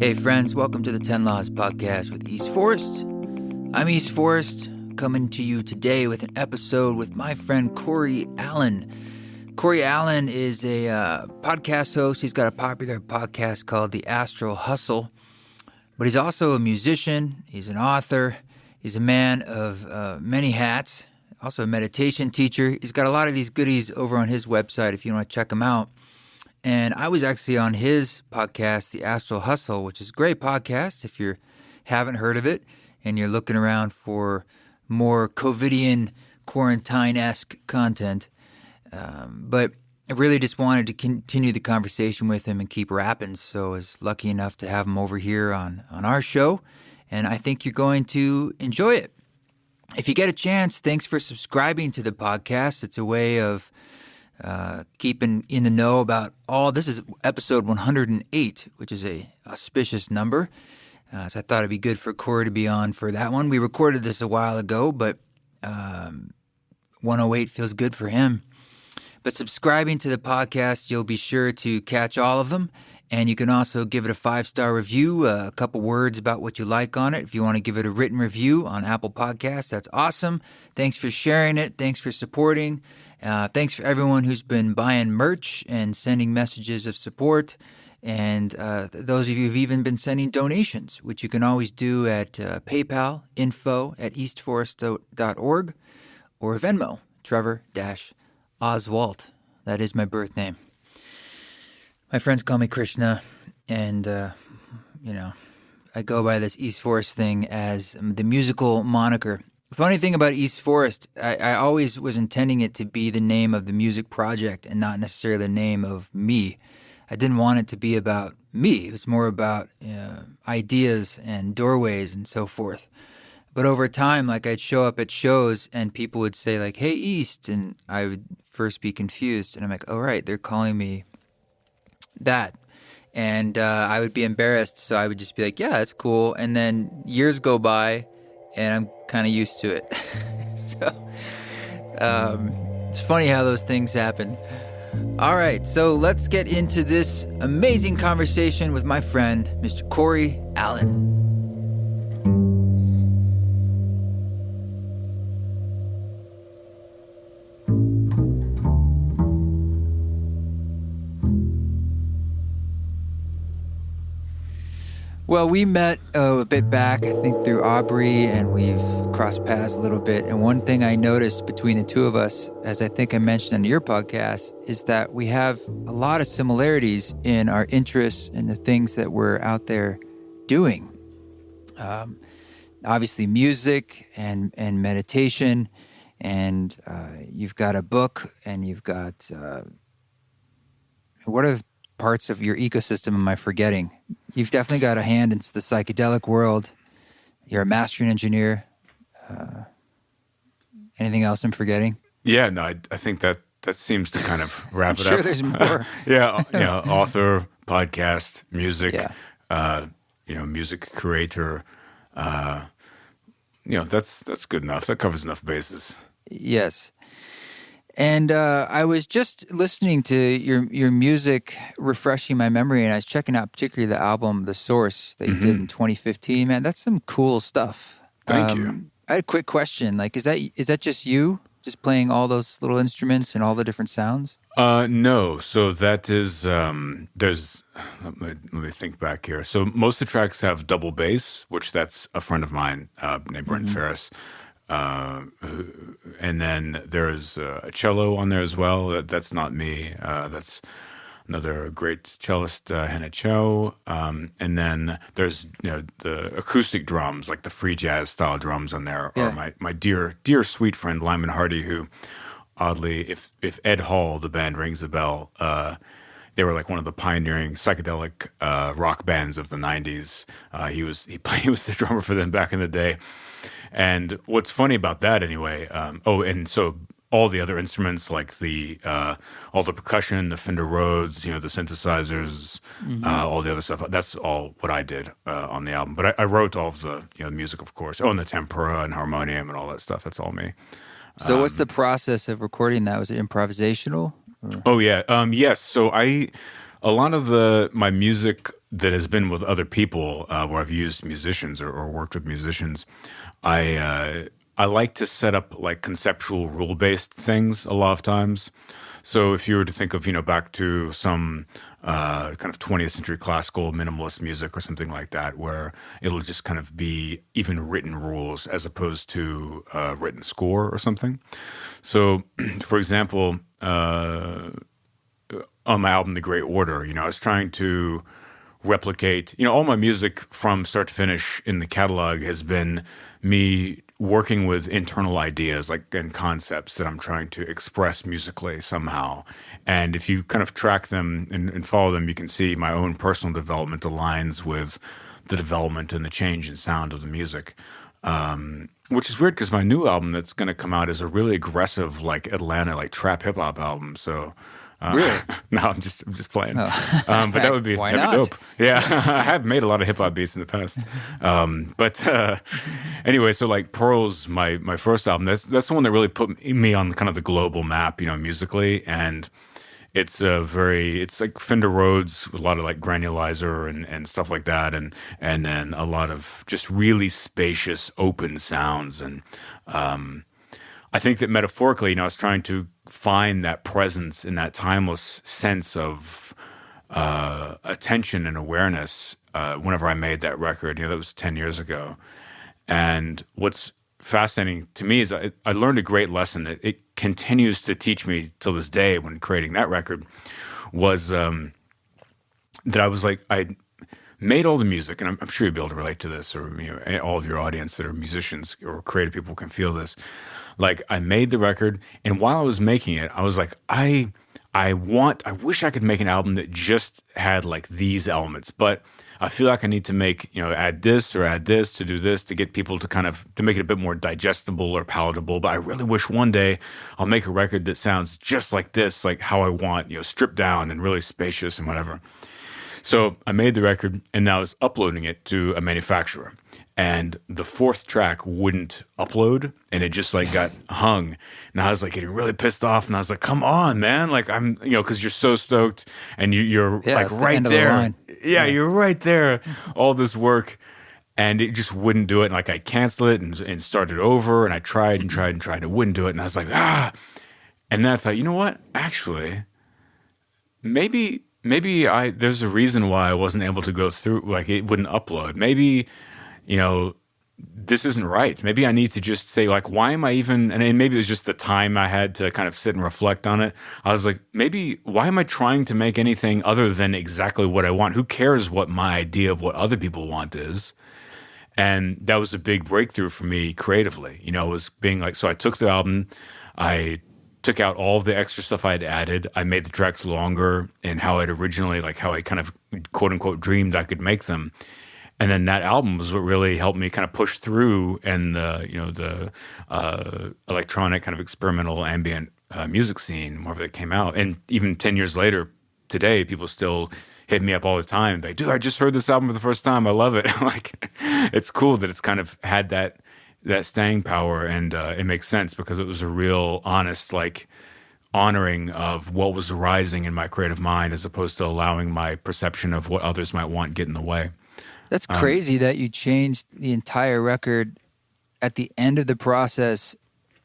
Hey friends, welcome to the 10 Laws podcast with East Forest. I'm East Forest, coming to you today with an episode with my friend Cory Allen. Cory Allen is a podcast host. He's got a popular podcast called the Astral Hustle, but he's also a musician. He's an author. He's a man of many hats, also a meditation teacher. He's got a lot of these goodies over on his website if you want to check him out. And I was actually on his podcast, the Astral Hustle, which is a great podcast if you haven't heard of it and you're looking around for more COVIDian quarantine-esque content. But I really just wanted to continue the conversation with him and keep rapping, so I was lucky enough to have him over here on our show, and I think you're going to enjoy it. If you get a chance, thanks for subscribing to the podcast. It's a way of keeping in the know about all. This is episode 108, which is a auspicious number. So I thought it'd be good for Cory to be on for that one. We recorded this a while ago, but 108 feels good for him. But subscribing to the podcast, you'll be sure to catch all of them. And you can also give it a 5-star review, a couple words about what you like on it. If you want to give it a written review on Apple Podcasts, that's awesome. Thanks for sharing it. Thanks for supporting. Thanks for everyone who's been buying merch and sending messages of support. And those of you who've even been sending donations, which you can always do at PayPal, info@eastforest.org, or Venmo, Trevor-Oswalt. That is my birth name. My friends call me Krishna, and, I go by this East Forest thing as the musical moniker. The funny thing about East Forest, I always was intending it to be the name of the music project and not necessarily the name of me. I didn't want it to be about me. It was more about ideas and doorways and so forth. But over time, I'd show up at shows and people would say, hey, East, and I would first be confused. And I'm like, oh, right, they're calling me that. And I would be embarrassed, so I would just be like, yeah, that's cool. And then years go by, and I'm kind of used to it. So it's funny how those things happen. All right, so let's get into this amazing conversation with my friend, Mr. Cory Allen. Well, we met a bit back, I think, through Aubrey, and we've crossed paths a little bit. And one thing I noticed between the two of us, as I think I mentioned on your podcast, is that we have a lot of similarities in our interests and the things that we're out there doing. Obviously, music and meditation, and you've got a book, and you've got what are parts of your ecosystem am I forgetting? You've definitely got a hand in the psychedelic world. You're a mastering engineer. Anything else I'm forgetting? Yeah, no, I think that seems to kind of wrap it up. Sure, there's more. Yeah, author, podcast, music, Yeah. Music creator. That's good enough. That covers enough bases. Yes. And I was just listening to your music, refreshing my memory, and I was checking out particularly the album The Source that you did in 2015. Man, that's some cool stuff. Thank you. I had a quick question. Is that just you, just playing all those little instruments and all the different sounds? No. So that is there's. Let me think back here. So most of the tracks have double bass, which that's a friend of mine named Brent Ferris. And then there's a cello on there as well. That's not me. That's another great cellist, Hannah Cho. And then there's the acoustic drums, like the free jazz style drums on there. Yeah. Are my dear sweet friend Lyman Hardy, who oddly, if Ed Hall, the band, rings a bell, they were like one of the pioneering psychedelic rock bands of the 90s. He was the drummer for them back in the day. And what's funny about that, anyway? And so all the other instruments, like all the percussion, the Fender Rhodes, the synthesizers, all the other stuff. That's all what I did on the album. But I wrote all of the music, of course. Oh, and the tempura and harmonium and all that stuff. That's all me. So what's the process of recording that? Was it improvisational? Or? Oh yeah, yes. So a lot of my music that has been with other people where I've used musicians or worked with musicians. I like to set up like conceptual rule-based things a lot of times. So if you were to think of, back to some kind of 20th century classical minimalist music or something like that, where it'll just kind of be even written rules as opposed to written score or something. So, for example, on my album, The Great Order, I was trying to replicate, all my music from start to finish in the catalog has been me working with internal ideas and concepts that I'm trying to express musically somehow. And if you kind of track them and follow them, you can see my own personal development aligns with the development and the change in sound of the music. Which is weird because my new album that's going to come out is a really aggressive, Atlanta, trap hip hop album. So, really? No, I'm just playing. Oh. But that would be Why that'd be not? dope. Yeah, I have made a lot of hip hop beats in the past. But anyway, so Pearl's my first album. That's the one that really put me on kind of the global map, musically, and it's like Fender Rhodes with a lot of granulizer and stuff like that, and then a lot of just really spacious open sounds. And I think that metaphorically, I was trying to find that presence in that timeless sense of attention and awareness whenever I made that record. That was 10 years ago. And what's fascinating to me is I learned a great lesson that it continues to teach me till this day when creating that record was that I was I made all the music, and I'm sure you'll be able to relate to this, or all of your audience that are musicians or creative people can feel this. I made the record, and while I was making it, I was I wish I could make an album that just had these elements, but I feel like I need to add this to do this to get people to make it a bit more digestible or palatable. But I really wish one day I'll make a record that sounds just like this, like how I want, stripped down and really spacious and whatever. So I made the record, and now I was uploading it to a manufacturer. And the fourth track wouldn't upload, and it just got hung. And I was getting really pissed off, and I was come on, man. I'm, because you're so stoked, and you're right there. Yeah, you're right there. All this work, and it just wouldn't do it. And I canceled it and started over, and I tried and tried and tried. It wouldn't do it, and I was And then I thought, you know what? Actually, maybe there's a reason why I wasn't able to go through. It wouldn't upload. Maybe. This isn't right. Maybe I need to just say, why am I even, and maybe it was just the time I had to kind of sit and reflect on it. I was maybe, why am I trying to make anything other than exactly what I want? Who cares what my idea of what other people want is? And that was a big breakthrough for me creatively. Was being so I took the album, I took out all of the extra stuff I had added. I made the tracks longer and how I'd originally, how I kind of quote unquote dreamed I could make them. And then that album was what really helped me kind of push through, and the electronic kind of experimental ambient music scene, more of it came out. And even 10 years later, today, people still hit me up all the time, dude, I just heard this album for the first time. I love it. It's cool that it's kind of had that staying power, and it makes sense because it was a real honest, honoring of what was arising in my creative mind, as opposed to allowing my perception of what others might want get in the way. That's crazy that you changed the entire record at the end of the process,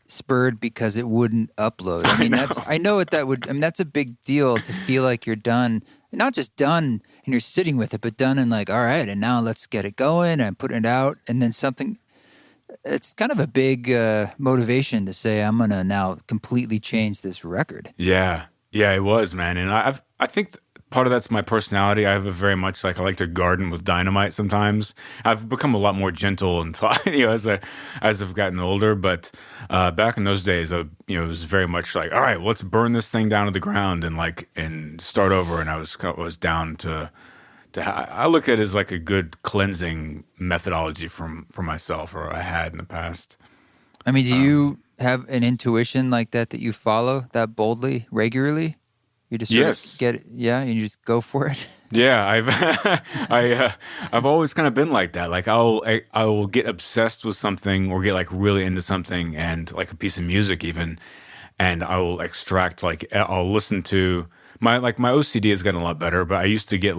spurred because it wouldn't upload. I mean, I know what that would. I mean, that's a big deal to feel like you're done, not just done and you're sitting with it, but done and all right, and now let's get it going and putting it out, and then something. It's kind of a big motivation to say I'm gonna now completely change this record. Yeah, it was, man, and I think. Part of that's my personality. I have a very much I like to garden with dynamite sometimes. I've become a lot more gentle and as I've gotten older. But back in those days, it was very much all right, well, let's burn this thing down to the ground and start over. And I was down to I look at it as a good cleansing methodology for myself, or I had in the past. I mean, do you have an intuition like that you follow that boldly, regularly? You just sort of and you just go for it. Yeah, I've always kind of been like that. I will get obsessed with something or get really into something, and a piece of music even, and I will extract I'll listen to my OCD has gotten a lot better, but I used to get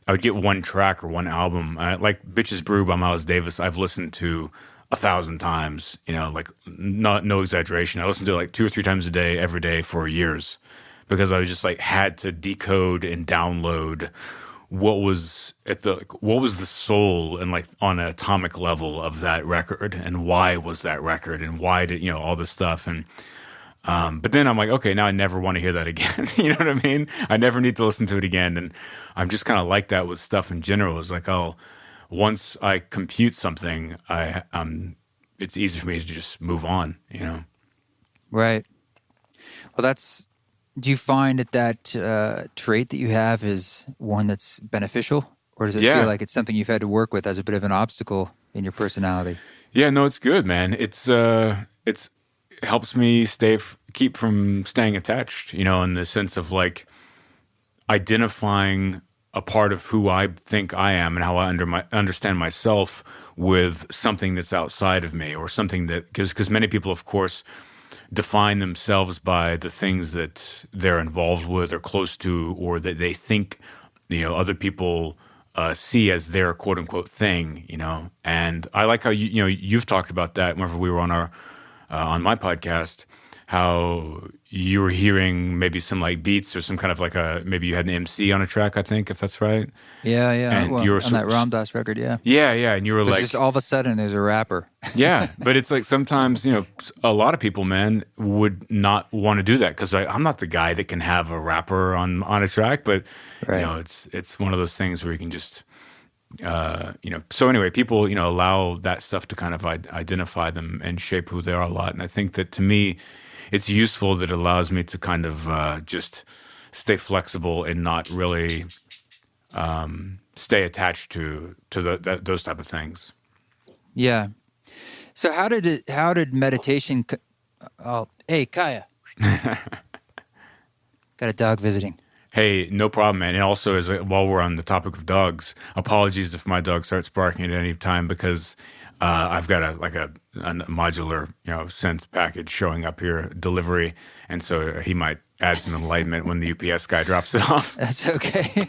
I would get one track or one album, like "Bitches Brew" by Miles Davis. I've listened to 1,000 times, like no exaggeration. I listened to it like 2 or 3 times a day, every day for years, because I was just like had to decode and download what was the soul and like on an atomic level of that record, and why was that record, and why did all this stuff. And but then I'm like, okay, now I never want to hear that again. You know what I mean? I never need to listen to it again. And I'm just kind of like that with stuff in general. It's like, once I compute something, it's easy for me to just move on, Right. Well, do you find that trait that you have is one that's beneficial, or does it feel like it's something you've had to work with as a bit of an obstacle in your personality? Yeah, no, it's good, man. It helps me keep from staying attached, in the sense of like identifying a part of who I think I am and how I understand myself with something that's outside of me, or something that, because many people, of course, define themselves by the things that they're involved with or close to, or that they think, other people see as their quote unquote thing, And I like how you've talked about that whenever we were on my podcast, how you were hearing maybe some like beats or some kind of like maybe you had an MC on a track, I think, if that's right. Yeah. And well, you were on that Ram Dass record, yeah. Yeah. And you were like, just all of a sudden there's a rapper. Yeah. But it's like sometimes, a lot of people, man, would not want to do that, because I'm not the guy that can have a rapper on a track, but right. it's one of those things where you can just, so anyway, people, allow that stuff to kind of identify them and shape who they are a lot. And I think that, to me, it's useful that it allows me to kind of just stay flexible and not really stay attached to those type of things. Yeah. So how did meditation? Hey, Kaya. Got a dog visiting. Hey, no problem, man. And also, while we're on the topic of dogs, apologies if my dog starts barking at any time, because I've got a modular, sense package showing up here, delivery, and so he might add some enlightenment when the UPS guy drops it off. That's okay.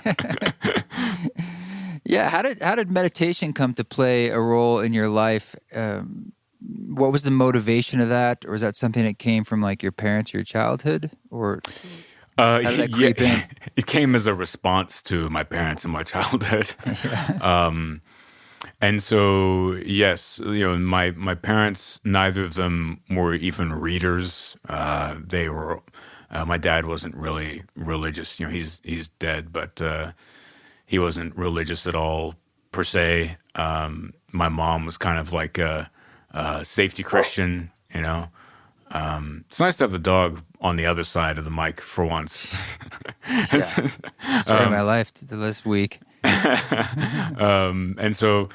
Yeah. How did meditation come to play a role in your life? What was the motivation of that, or is that something that came from like your parents, your childhood, or? How did that creep in? It came as a response to my parents in my childhood. Yeah. And so, yes, my parents, neither of them were even readers. They were. My dad wasn't really religious. He's dead, but he wasn't religious at all per se. My mom was kind of like a safety Christian. It's nice to have the dog on the other side of the mic for once. Yeah. Story of my life this week. And so,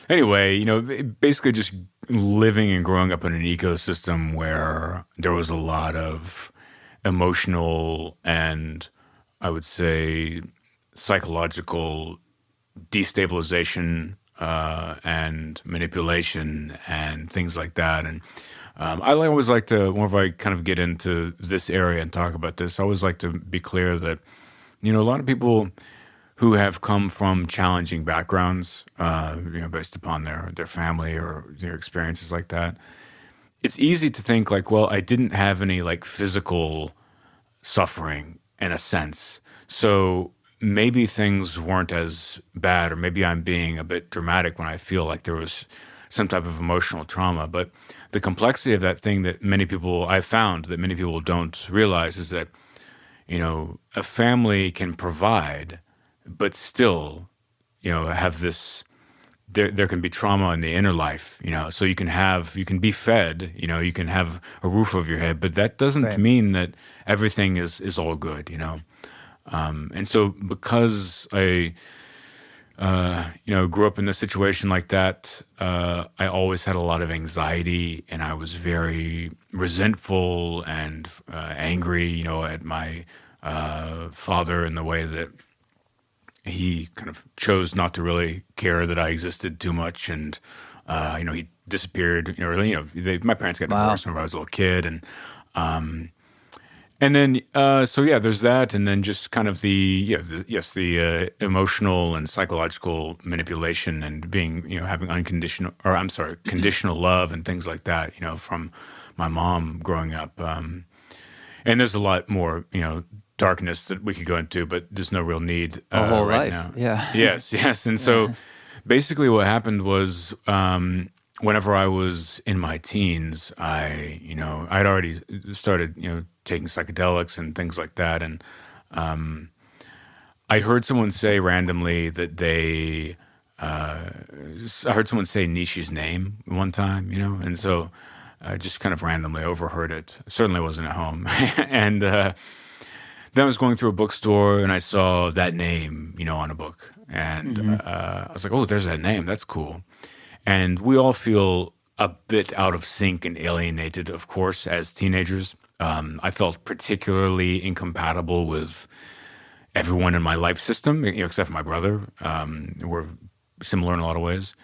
anyway, basically just living and growing up in an ecosystem where there was a lot of emotional and, I would say, psychological destabilization and manipulation and things like that. And I always like to, whenever I kind of get into this area and talk about this, I always like to be clear that, a lot of people who have come from challenging backgrounds, based upon their family or their experiences like that, it's easy to think like, well, I didn't have any like physical suffering in a sense, so maybe things weren't as bad, or maybe I'm being a bit dramatic when I feel like there was some type of emotional trauma. But the complexity of that thing that I've found that many people don't realize is that, a family can provide, but still, have this, there can be trauma in the inner life, so you can be fed, you can have a roof over your head, but that doesn't mean that everything is all good, and so because I, grew up in a situation like that, I always had a lot of anxiety, and I was very resentful and angry, at my father in the way that he kind of chose not to really care that I existed too much, and he disappeared. My parents got divorced when I was a little kid, And then, so yeah, there's that, and then just kind of the emotional and psychological manipulation and being, having conditional love and things like that, from my mom growing up. And there's a lot more, darkness that we could go into, but there's no real need A whole right life, now. yeah. Yes, and so basically, what happened was. Whenever I was in my teens, I'd already started, taking psychedelics and things like that. And I heard someone say randomly that I heard someone say Nietzsche's name one time, and so I just kind of randomly overheard it. Certainly wasn't at home. And then I was going through a bookstore and I saw that name, on a book. And I was like, oh, there's that name. That's cool. And we all feel a bit out of sync and alienated, of course, as teenagers. I felt particularly incompatible with everyone in my life system, except for my brother. We're similar in a lot of ways.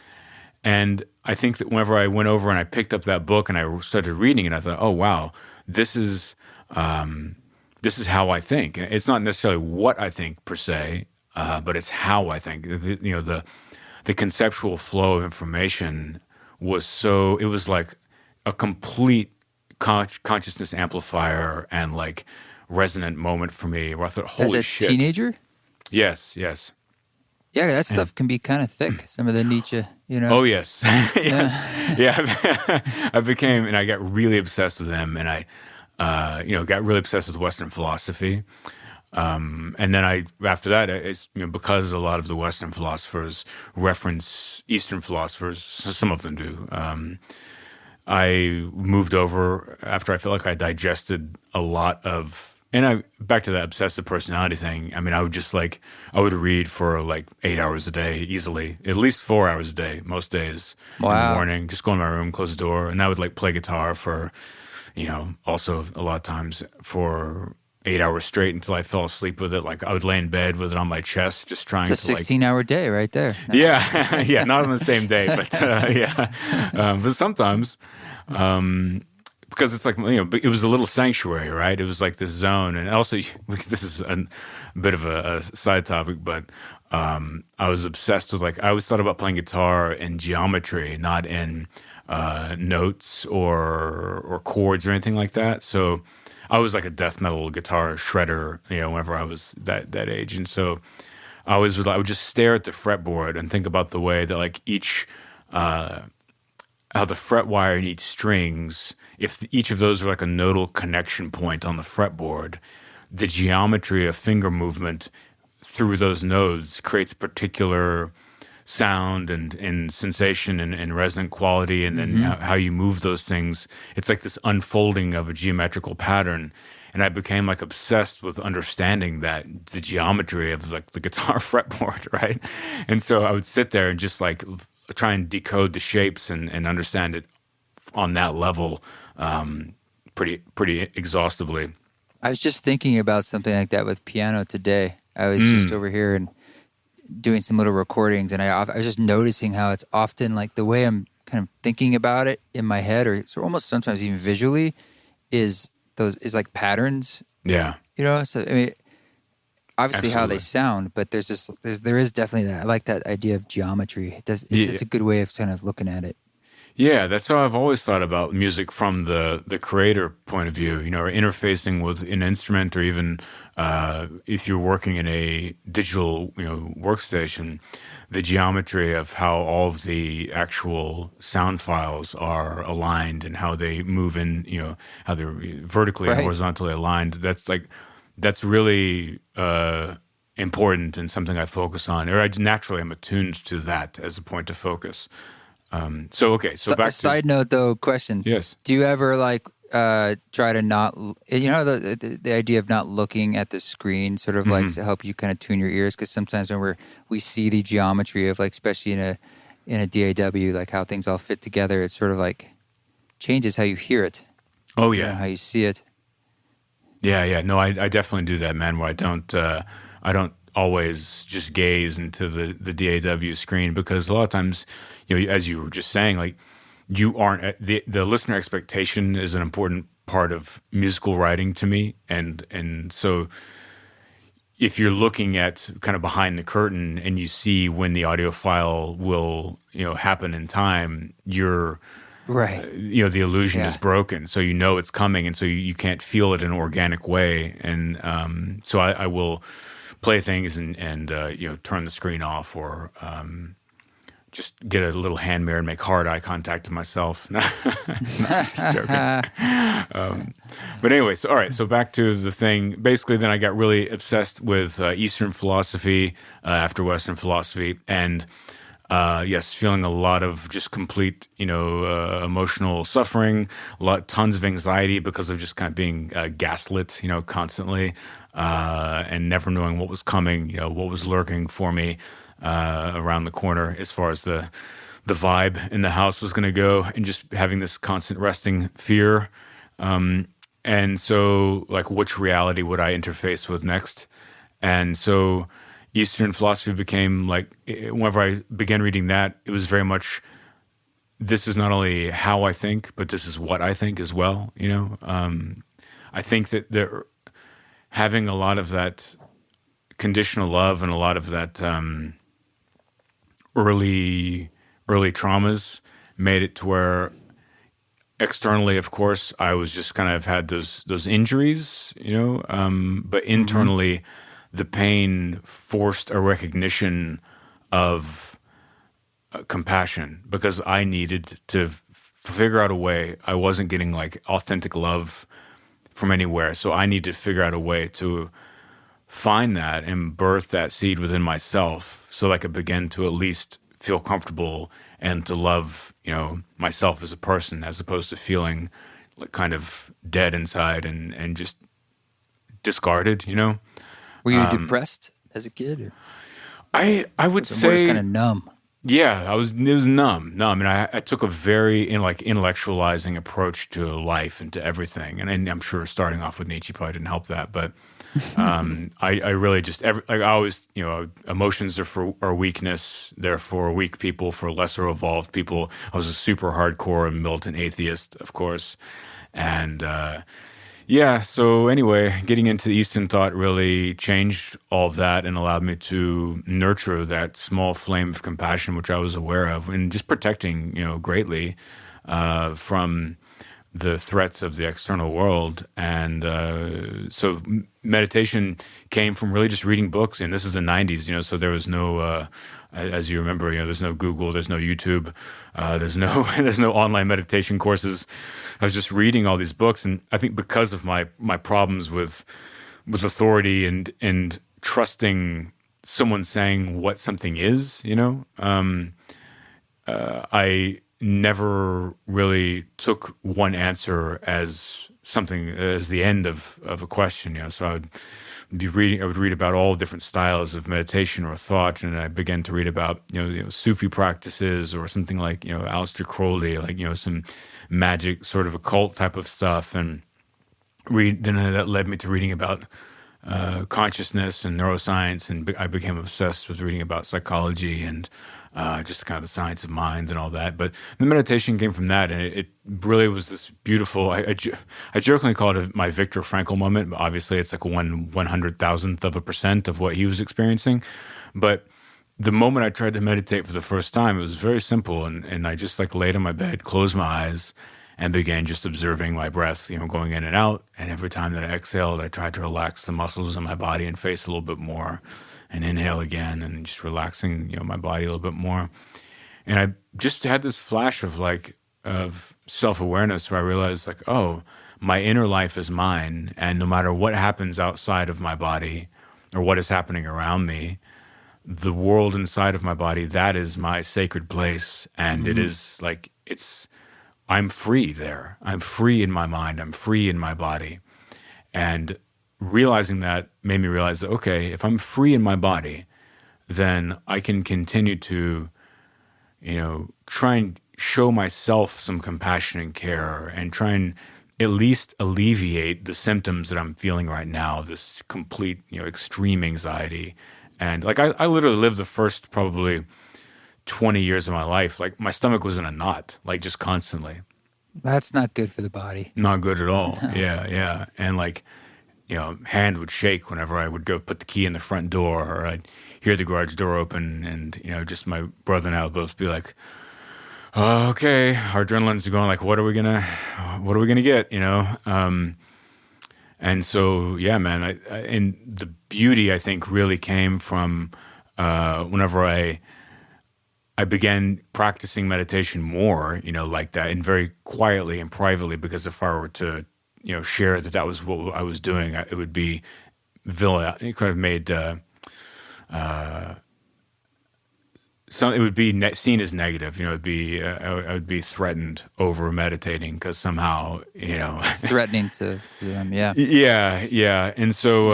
And I think that whenever I went over and I picked up that book and I started reading it, I thought, oh, wow, this is how I think. It's not necessarily what I think per se, but it's how I think. The conceptual flow of information it was like a complete consciousness amplifier and like resonant moment for me where I thought, holy shit. As a teenager? Yes. Yeah, that stuff can be kind of thick, some of the Nietzsche, Oh, yes. Yes. Yeah. I got really obsessed with him and I, got really obsessed with Western philosophy. And then after that, it's, because a lot of the Western philosophers reference Eastern philosophers, some of them do. I moved over after I felt like I digested a lot of, back to that obsessive personality thing. I mean, I would read for like 8 hours a day easily, at least 4 hours a day, most days. Wow. In the morning, just go in my room, close the door. And I would play guitar for, also a lot of times for 8 hours straight until I fell asleep with it. Like I would lay in bed with it on my chest, just trying to. It's a 16-hour day right there. Yeah, yeah, not on the same day, but yeah, but sometimes because it's like it was a little sanctuary, right? It was like this zone, and also this is a bit of a side topic, but I was obsessed with I always thought about playing guitar in geometry, not in notes or chords or anything like that. So. I was like a death metal guitar shredder, whenever I was that age. And so I would just stare at the fretboard and think about the way that each, how the fret wire in each strings, if each of those are like a nodal connection point on the fretboard, the geometry of finger movement through those nodes creates particular sound and sensation and resonant quality, and then how you move those things. It's like this unfolding of a geometrical pattern. And I became obsessed with understanding the geometry of the guitar fretboard, right? And so I would sit there and just try and decode the shapes and understand it on that level pretty exhaustively. I was just thinking about something like that with piano today. I was just over here and doing some little recordings, and I was just noticing how it's often the way I'm kind of thinking about it in my head, or almost sometimes even visually, is like patterns. Yeah. So I mean, obviously how they sound, but there is definitely that. I like that idea of geometry. It's a good way of kind of looking at it. Yeah, that's how I've always thought about music from the creator point of view, or interfacing with an instrument, or even if you're working in a digital, workstation, the geometry of how all of the actual sound files are aligned and how they move in, how they're vertically and horizontally aligned. That's really important and something I focus on, or I naturally am attuned to that as a point of focus. So back to... Side note, though, question. Yes. Do you ever, try to not... the idea of not looking at the screen sort of, to help you kind of tune your ears? Because sometimes when we see the geometry of, especially in a DAW, how things all fit together, it sort of, changes how you hear it. Oh, yeah. How you see it. Yeah. No, I definitely do that, man, where I don't always just gaze into the DAW screen, because a lot of times, as you were just saying, you aren't the listener expectation is an important part of musical writing to me, and so if you're looking at kind of behind the curtain and you see when the audio file will, happen in time, you're Right. the illusion is broken. So it's coming, and so you can't feel it in an organic way. And so I will play things and turn the screen off, or just get a little hand mirror and make hard eye contact with myself. No, just joking. But anyway, so all right. So back to the thing. Basically, then I got really obsessed with Eastern philosophy after Western philosophy, and yes, feeling a lot of just complete, emotional suffering, tons of anxiety because of just kind of being gaslit, constantly, and never knowing what was coming, what was lurking for me around the corner as far as the vibe in the house was going to go, and just having this constant resting fear. And so, like, which reality would I interface with next? And so Eastern philosophy became like, whenever I began reading that, it was very much, this is not only how I think, but this is what I think as well. I think that having a lot of that conditional love and a lot of that early traumas made it to where externally, of course, I was just kind of had those injuries, but internally, the pain forced a recognition of compassion, because I needed to figure out a way. I wasn't getting like authentic love from anywhere, so I needed to figure out a way to find that and birth that seed within myself, so that I could begin to at least feel comfortable and to love, myself as a person, as opposed to feeling like kind of dead inside and just discarded, Were you depressed as a kid? Or? I would say just kind of numb. Yeah, it was numb. No, I mean, I took a very intellectualizing approach to life and to everything, and I'm sure starting off with Nietzsche probably didn't help that. But I really just I always, emotions are weakness. They're for weak people, for lesser evolved people. I was a super hardcore militant atheist, of course, and yeah. So anyway, getting into Eastern thought really changed all of that and allowed me to nurture that small flame of compassion, which I was aware of, and just protecting, greatly from the threats of the external world. And so meditation came from really just reading books. And this is the 90s, so there was no, as you remember, there's no Google, there's no YouTube, there's no online meditation courses. I was just reading all these books, and I think because of my problems with authority and trusting someone saying what something is, I never really took one answer as something as the end of a question. So I would read about all different styles of meditation or thought, and I began to read about Sufi practices or something like Aleister Crowley, like some magic sort of occult type of stuff, and then that led me to reading about consciousness and neuroscience, and I became obsessed with reading about psychology and just kind of the science of mind and all that. But the meditation came from that, and it really was this beautiful. I jokingly call it my Viktor Frankl moment. But obviously, it's like 1/100,000% of what he was experiencing. But the moment I tried to meditate for the first time, it was very simple, and I just like laid on my bed, closed my eyes, and began just observing my breath, going in and out. And every time that I exhaled, I tried to relax the muscles in my body and face a little bit more, and inhale again, and just relaxing, my body a little bit more. And I just had this flash of self-awareness where I realized like, oh, my inner life is mine. And no matter what happens outside of my body or what is happening around me, the world inside of my body, that is my sacred place. And it is like, I'm free there. I'm free in my mind. I'm free in my body. And realizing that made me realize that, okay, if I'm free in my body, then I can continue to, try and show myself some compassion and care, and try and at least alleviate the symptoms that I'm feeling right now, this complete, extreme anxiety. And like, I literally lived the first probably 20 years of my life, like my stomach was in a knot, like just constantly. That's not good for the body. Not good at all. No. Yeah. And like, hand would shake whenever I would go put the key in the front door, or I'd hear the garage door open, and just my brother and I would both be like, "Oh, okay, our adrenaline's going. Like, what are we gonna get?" And so, yeah, man. And the beauty, I think, really came from whenever I began practicing meditation more, like that, and very quietly and privately, because if I were to share that was what I was doing, it would be it kind of made it would be seen as negative. It'd be I would be threatened over meditating because somehow It's threatening to them. Yeah. yeah. And so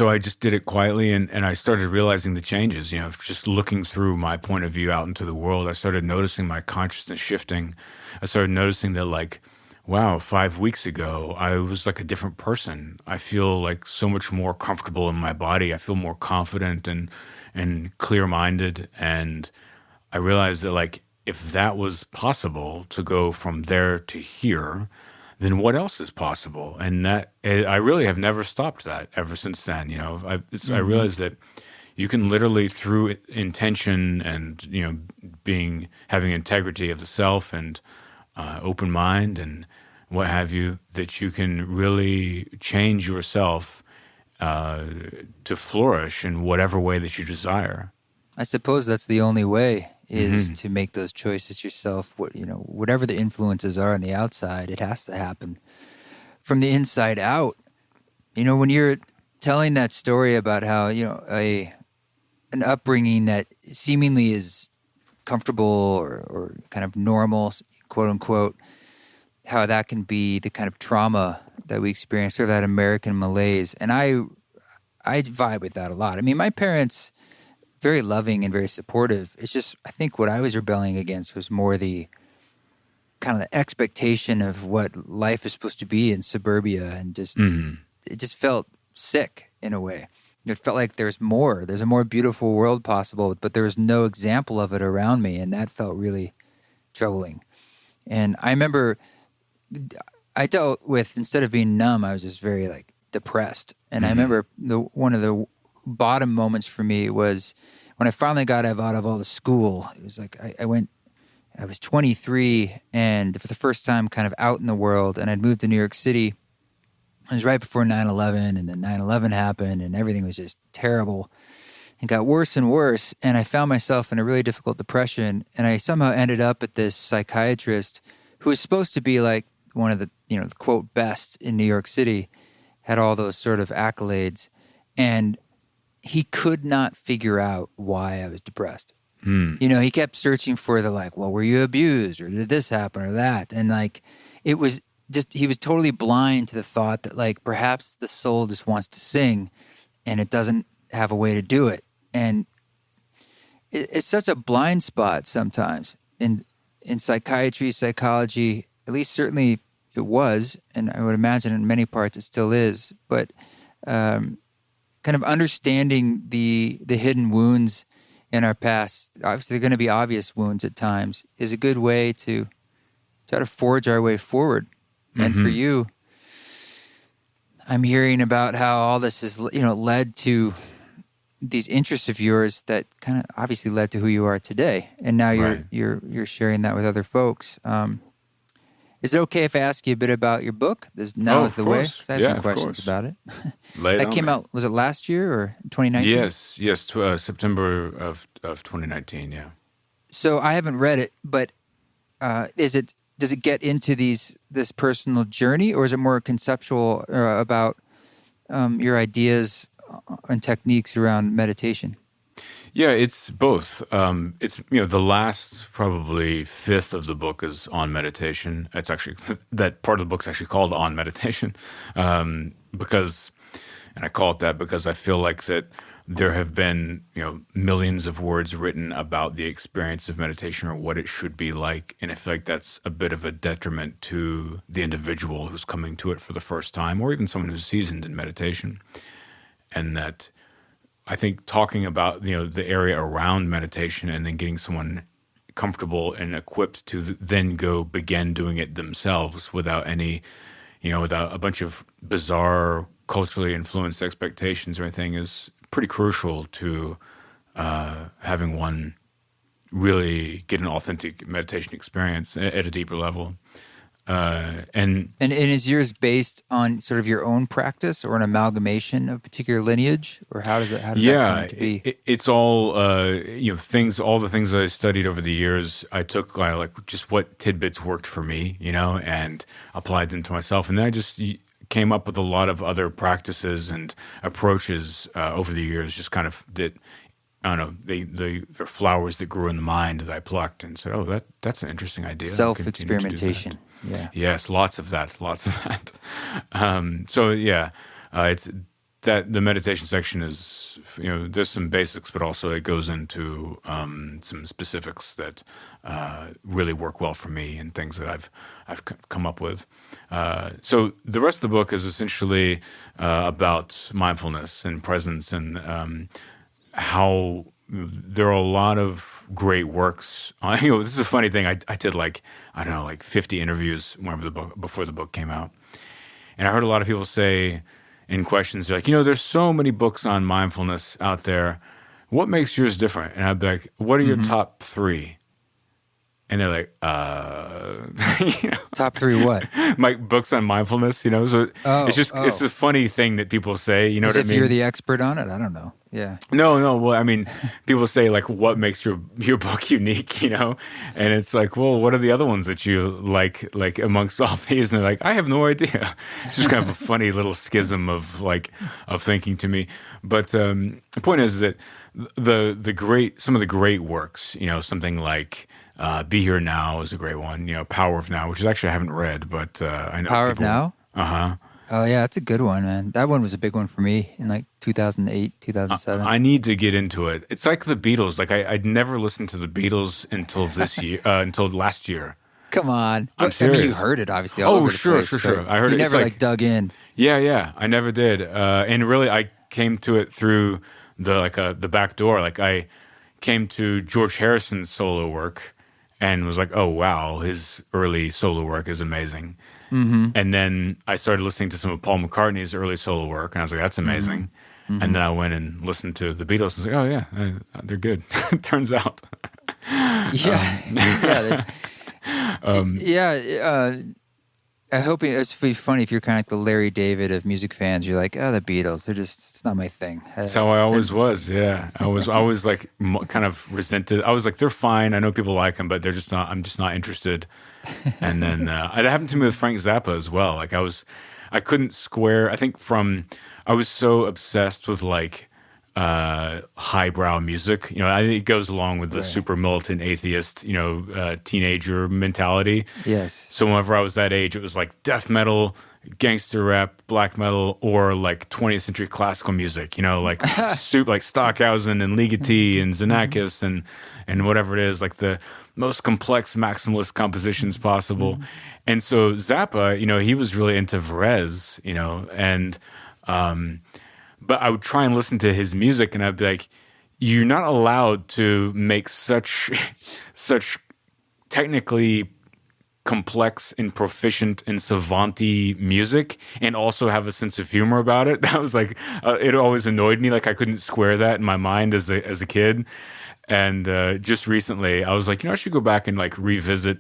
I just did it quietly, and I started realizing the changes, just looking through my point of view out into the world. I started noticing my consciousness shifting. I started noticing that, like, wow, 5 weeks ago, I was like a different person. I feel like so much more comfortable in my body. I feel more confident and clear-minded. And I realized that, like, if that was possible to go from there to here, then what else is possible? And that I really have never stopped that ever since then. I realized that you can literally, through intention and having integrity of the self and open mind and what have you, that you can really change yourself to flourish in whatever way that you desire. I suppose that's the only way, is to make those choices yourself. Whatever the influences are on the outside, it has to happen from the inside out. When you're telling that story about how an upbringing that seemingly is comfortable or kind of normal, quote unquote, how that can be the kind of trauma that we experience, sort of that American malaise. And I vibe with that a lot. I mean, my parents, very loving and very supportive. It's just, I think what I was rebelling against was more the kind of the expectation of what life is supposed to be in suburbia, and just it just felt sick in a way. It felt like there's a more beautiful world possible, but there was no example of it around me, and that felt really troubling. And I remember I dealt with, instead of being numb, I was just very like depressed. And I remember one of the bottom moments for me was when I finally got out of all the school. It was like I was 23, and for the first time kind of out in the world, and I'd moved to New York City. It was right before 9/11, and then 9/11 happened, and everything was just terrible. It got worse and worse, and I found myself in a really difficult depression, and I somehow ended up at this psychiatrist who was supposed to be like one of the, the quote best in New York City, had all those sort of accolades, and he could not figure out why I was depressed. He kept searching for the, like, well, were you abused, or did this happen or that? And like, it was just, he was totally blind to the thought that, like, perhaps the soul just wants to sing and it doesn't have a way to do it. And it's such a blind spot sometimes in psychiatry, psychology, at least certainly it was, and I would imagine in many parts it still is, but kind of understanding the hidden wounds in our past, obviously they're going to be obvious wounds at times, is a good way to try to forge our way forward. And for you, I'm hearing about how all this has, led to these interests of yours that kind of obviously led to who you are today. And now you're sharing that with other folks. Is it okay if I ask you a bit about your book? Now is the way. 'Cause I have some questions about it. That came out, was it last year or 2019? Yes, September of 2019. Yeah. So I haven't read it, but does it get into this personal journey, or is it more conceptual about your ideas and techniques around meditation? Yeah, it's both. It's the last probably fifth of the book is on meditation. It's actually that part of the book's actually called On Meditation, because, and I call it that because I feel like that there have been millions of words written about the experience of meditation or what it should be like, and I feel like that's a bit of a detriment to the individual who's coming to it for the first time, or even someone who's seasoned in meditation, and that. I think talking about the area around meditation and then getting someone comfortable and equipped to then go begin doing it themselves without any, without a bunch of bizarre culturally influenced expectations or anything is pretty crucial to having one really get an authentic meditation experience at a deeper level. And is yours based on sort of your own practice or an amalgamation of particular lineage, or how does that come to be? It's all all the things I studied over the years. I took like just what tidbits worked for me, and applied them to myself, and then I just came up with a lot of other practices and approaches over the years, just kind of that. I don't know, they're flowers that grew in the mind that I plucked and said, oh, that's an interesting idea. Self-experimentation. Yeah. Yes, lots of that. It's that the meditation section is, there's some basics, but also it goes into some specifics that really work well for me and things that I've come up with. So the rest of the book is essentially about mindfulness and presence and how there are a lot of great works. This is a funny thing. I did like 50 interviews before the book came out, and I heard a lot of people say in questions, they're like, there's so many books on mindfulness out there. What makes yours different? And I'd be like, what are your top 3? And they're like, Top 3 what? My books on mindfulness, So it's a funny thing that people say, what I mean? As if you're the expert on it? I don't know. Yeah. No. Well, I mean, people say like, what makes your book unique, And it's like, well, what are the other ones that you like amongst all these? And they're like, I have no idea. It's just kind of a funny little schism of thinking to me. But the point is that some of the great works, something like Be Here Now is a great one. Power of Now, which is actually I haven't read, but I know Power of Now. Uh-huh. Oh yeah, that's a good one, man. That one was a big one for me in like 2008, 2007. I need to get into it. It's like the Beatles. Like I'd never listened to the Beatles until this year, until last year. Come on, I'm serious. I mean, you heard it obviously. All over the place, sure. I heard you it. Never like dug in. Yeah. I never did. And really, I came to it through the back door. Like I came to George Harrison's solo work and was like, oh wow, his early solo work is amazing. Mm-hmm. And then I started listening to some of Paul McCartney's early solo work, and I was like, that's amazing. Mm-hmm. And then I went and listened to the Beatles and was like, oh yeah, they're good. Turns out. Yeah. I hope it's be funny if you're kind of like the Larry David of music fans. You're like, oh, the Beatles, it's not my thing. That's how I always was. Yeah, I was always like kind of resented. I was like, they're fine. I know people like them, but they're just not. I'm just not interested. And then it happened to me with Frank Zappa as well. Like I couldn't square. I think I was so obsessed with like highbrow music. I think it goes along with the super militant atheist, teenager mentality. Yes. So whenever I was that age, it was like death metal, gangster rap, black metal, or like 20th century classical music. Like like Stockhausen and Ligeti and Xenakis and whatever it is, like the most complex maximalist compositions possible. Mm-hmm. And so Zappa, he was really into Varese, and but I would try and listen to his music, and I'd be like, "You're not allowed to make such technically complex and proficient and savant-y music, and also have a sense of humor about it." That was like, it always annoyed me. Like I couldn't square that in my mind as a kid. And just recently, I was like, I should go back and like revisit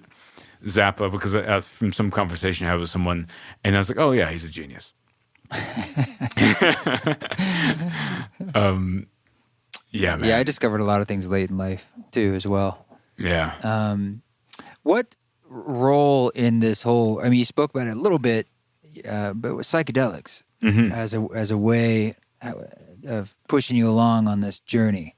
Zappa because from some conversation I had with someone, and I was like, oh yeah, he's a genius. Yeah, man. Yeah, I discovered a lot of things late in life too, as well. Yeah. What role in this whole? I mean, you spoke about it a little bit, but with psychedelics as a way of pushing you along on this journey.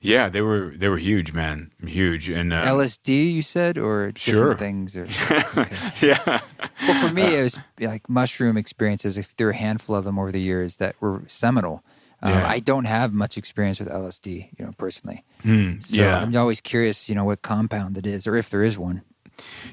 Yeah, they were huge, man, huge. And LSD, you said, or different things? Or, okay. Yeah. Well, for me, it was like mushroom experiences. If there were a handful of them over the years that were seminal. I don't have much experience with LSD, personally. So I'm always curious, what compound it is, or if there is one.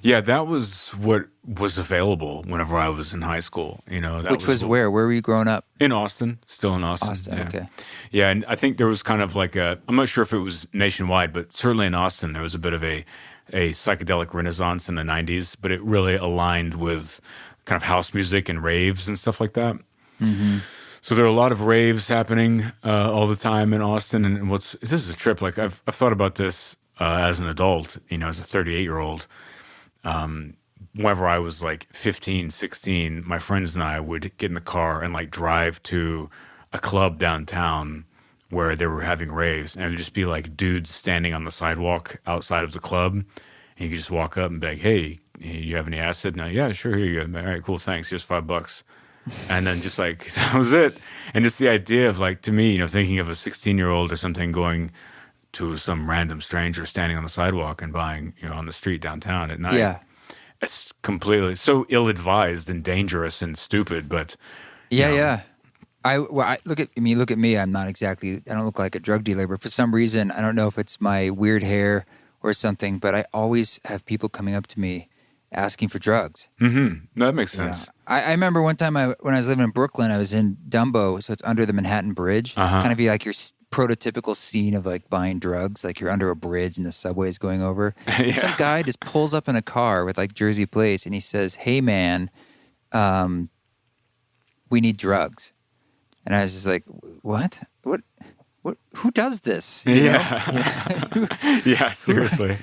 Yeah, that was what was available whenever I was in high school. That Which was where? Where were you growing up? In Austin, still in Austin. Austin, yeah. okay. Yeah, and I think there was kind of like I'm not sure if it was nationwide, but certainly in Austin, there was a bit of a psychedelic renaissance in the 90s, but it really aligned with kind of house music and raves and stuff like that. Mm-hmm. So there are a lot of raves happening all the time in Austin. And this is a trip, like I've thought about this as an adult, as a 38-year-old. Whenever I was like 15, 16, my friends and I would get in the car and like drive to a club downtown where they were having raves, and it would just be like dudes standing on the sidewalk outside of the club, and you could just walk up and be like, "Hey, you have any acid?" No, yeah, sure, here you go. All right, cool, thanks. Here's $5. And then just like, that was it. And just the idea of like, to me, thinking of a 16-year-old or something going to some random stranger standing on the sidewalk and buying, on the street downtown at night. Yeah. It's completely so ill-advised and dangerous and stupid, but yeah. I look at me. I don't look like a drug dealer, but for some reason, I don't know if it's my weird hair or something, but I always have people coming up to me asking for drugs. Mm-hmm. No, that makes sense. Yeah. I remember one time when I was living in Brooklyn, I was in Dumbo, so it's under the Manhattan Bridge. Kind of be like your prototypical scene of like buying drugs, like you're under a bridge and the subway's going over. Yeah. Some guy just pulls up in a car with like Jersey plates, and he says, "Hey man, we need drugs." And I was just like, "What? Who does this?" Yeah, seriously.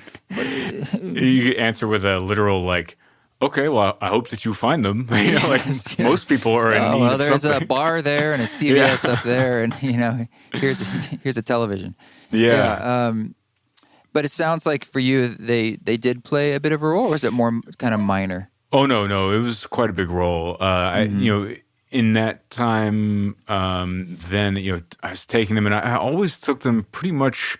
You answer with a literal like, "Okay, well, I hope that you find them." Most people are in need of there's something. A bar there and a CVS up there, and here's a television. Yeah. But it sounds like for you, they did play a bit of a role, or is it more kind of minor? Oh no, it was quite a big role. In that time, then I was taking them, and I always took them pretty much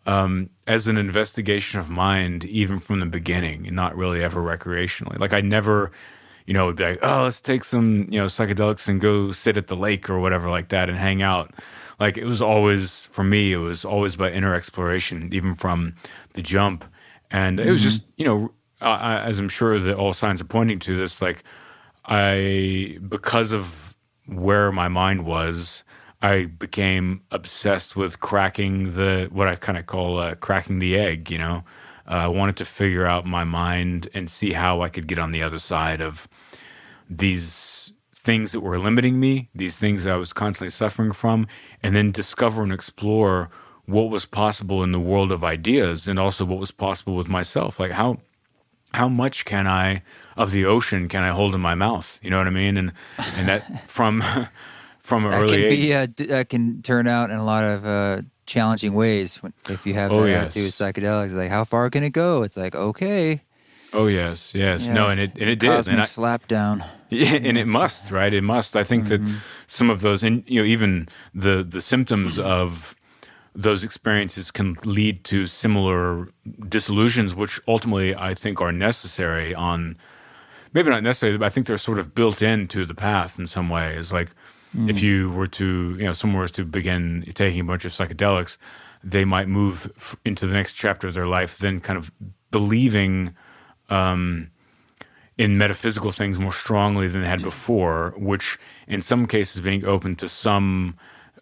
as an investigation of mind, even from the beginning, and not really ever recreationally. Like I never, would be like, "Oh, let's take some, psychedelics and go sit at the lake or whatever like that and hang out." Like it was always, for me, it was always by inner exploration, even from the jump. And it was just, as I'm sure that all signs are pointing to this, like because of where my mind was, I became obsessed with cracking what I kind of call cracking the egg, I wanted to figure out my mind and see how I could get on the other side of these things that were limiting me, these things that I was constantly suffering from, and then discover and explore what was possible in the world of ideas and also what was possible with myself. Like how much of the ocean can I hold in my mouth? You know what I mean? And that from an early age. That can turn out in a lot of challenging ways if you have to do with psychedelics. Like, how far can it go? It's like, okay. Oh yes. Yeah. No, and it did. Cosmic slap down. Yeah, and it must, right? It must. I think that some of those, and even the symptoms of those experiences can lead to similar disillusions, which ultimately I think are necessary maybe not necessary, but I think they're sort of built into the path in some ways. Like if you were to, someone was to begin taking a bunch of psychedelics, they might move into the next chapter of their life, then kind of believing in metaphysical things more strongly than they had before, which in some cases being open to some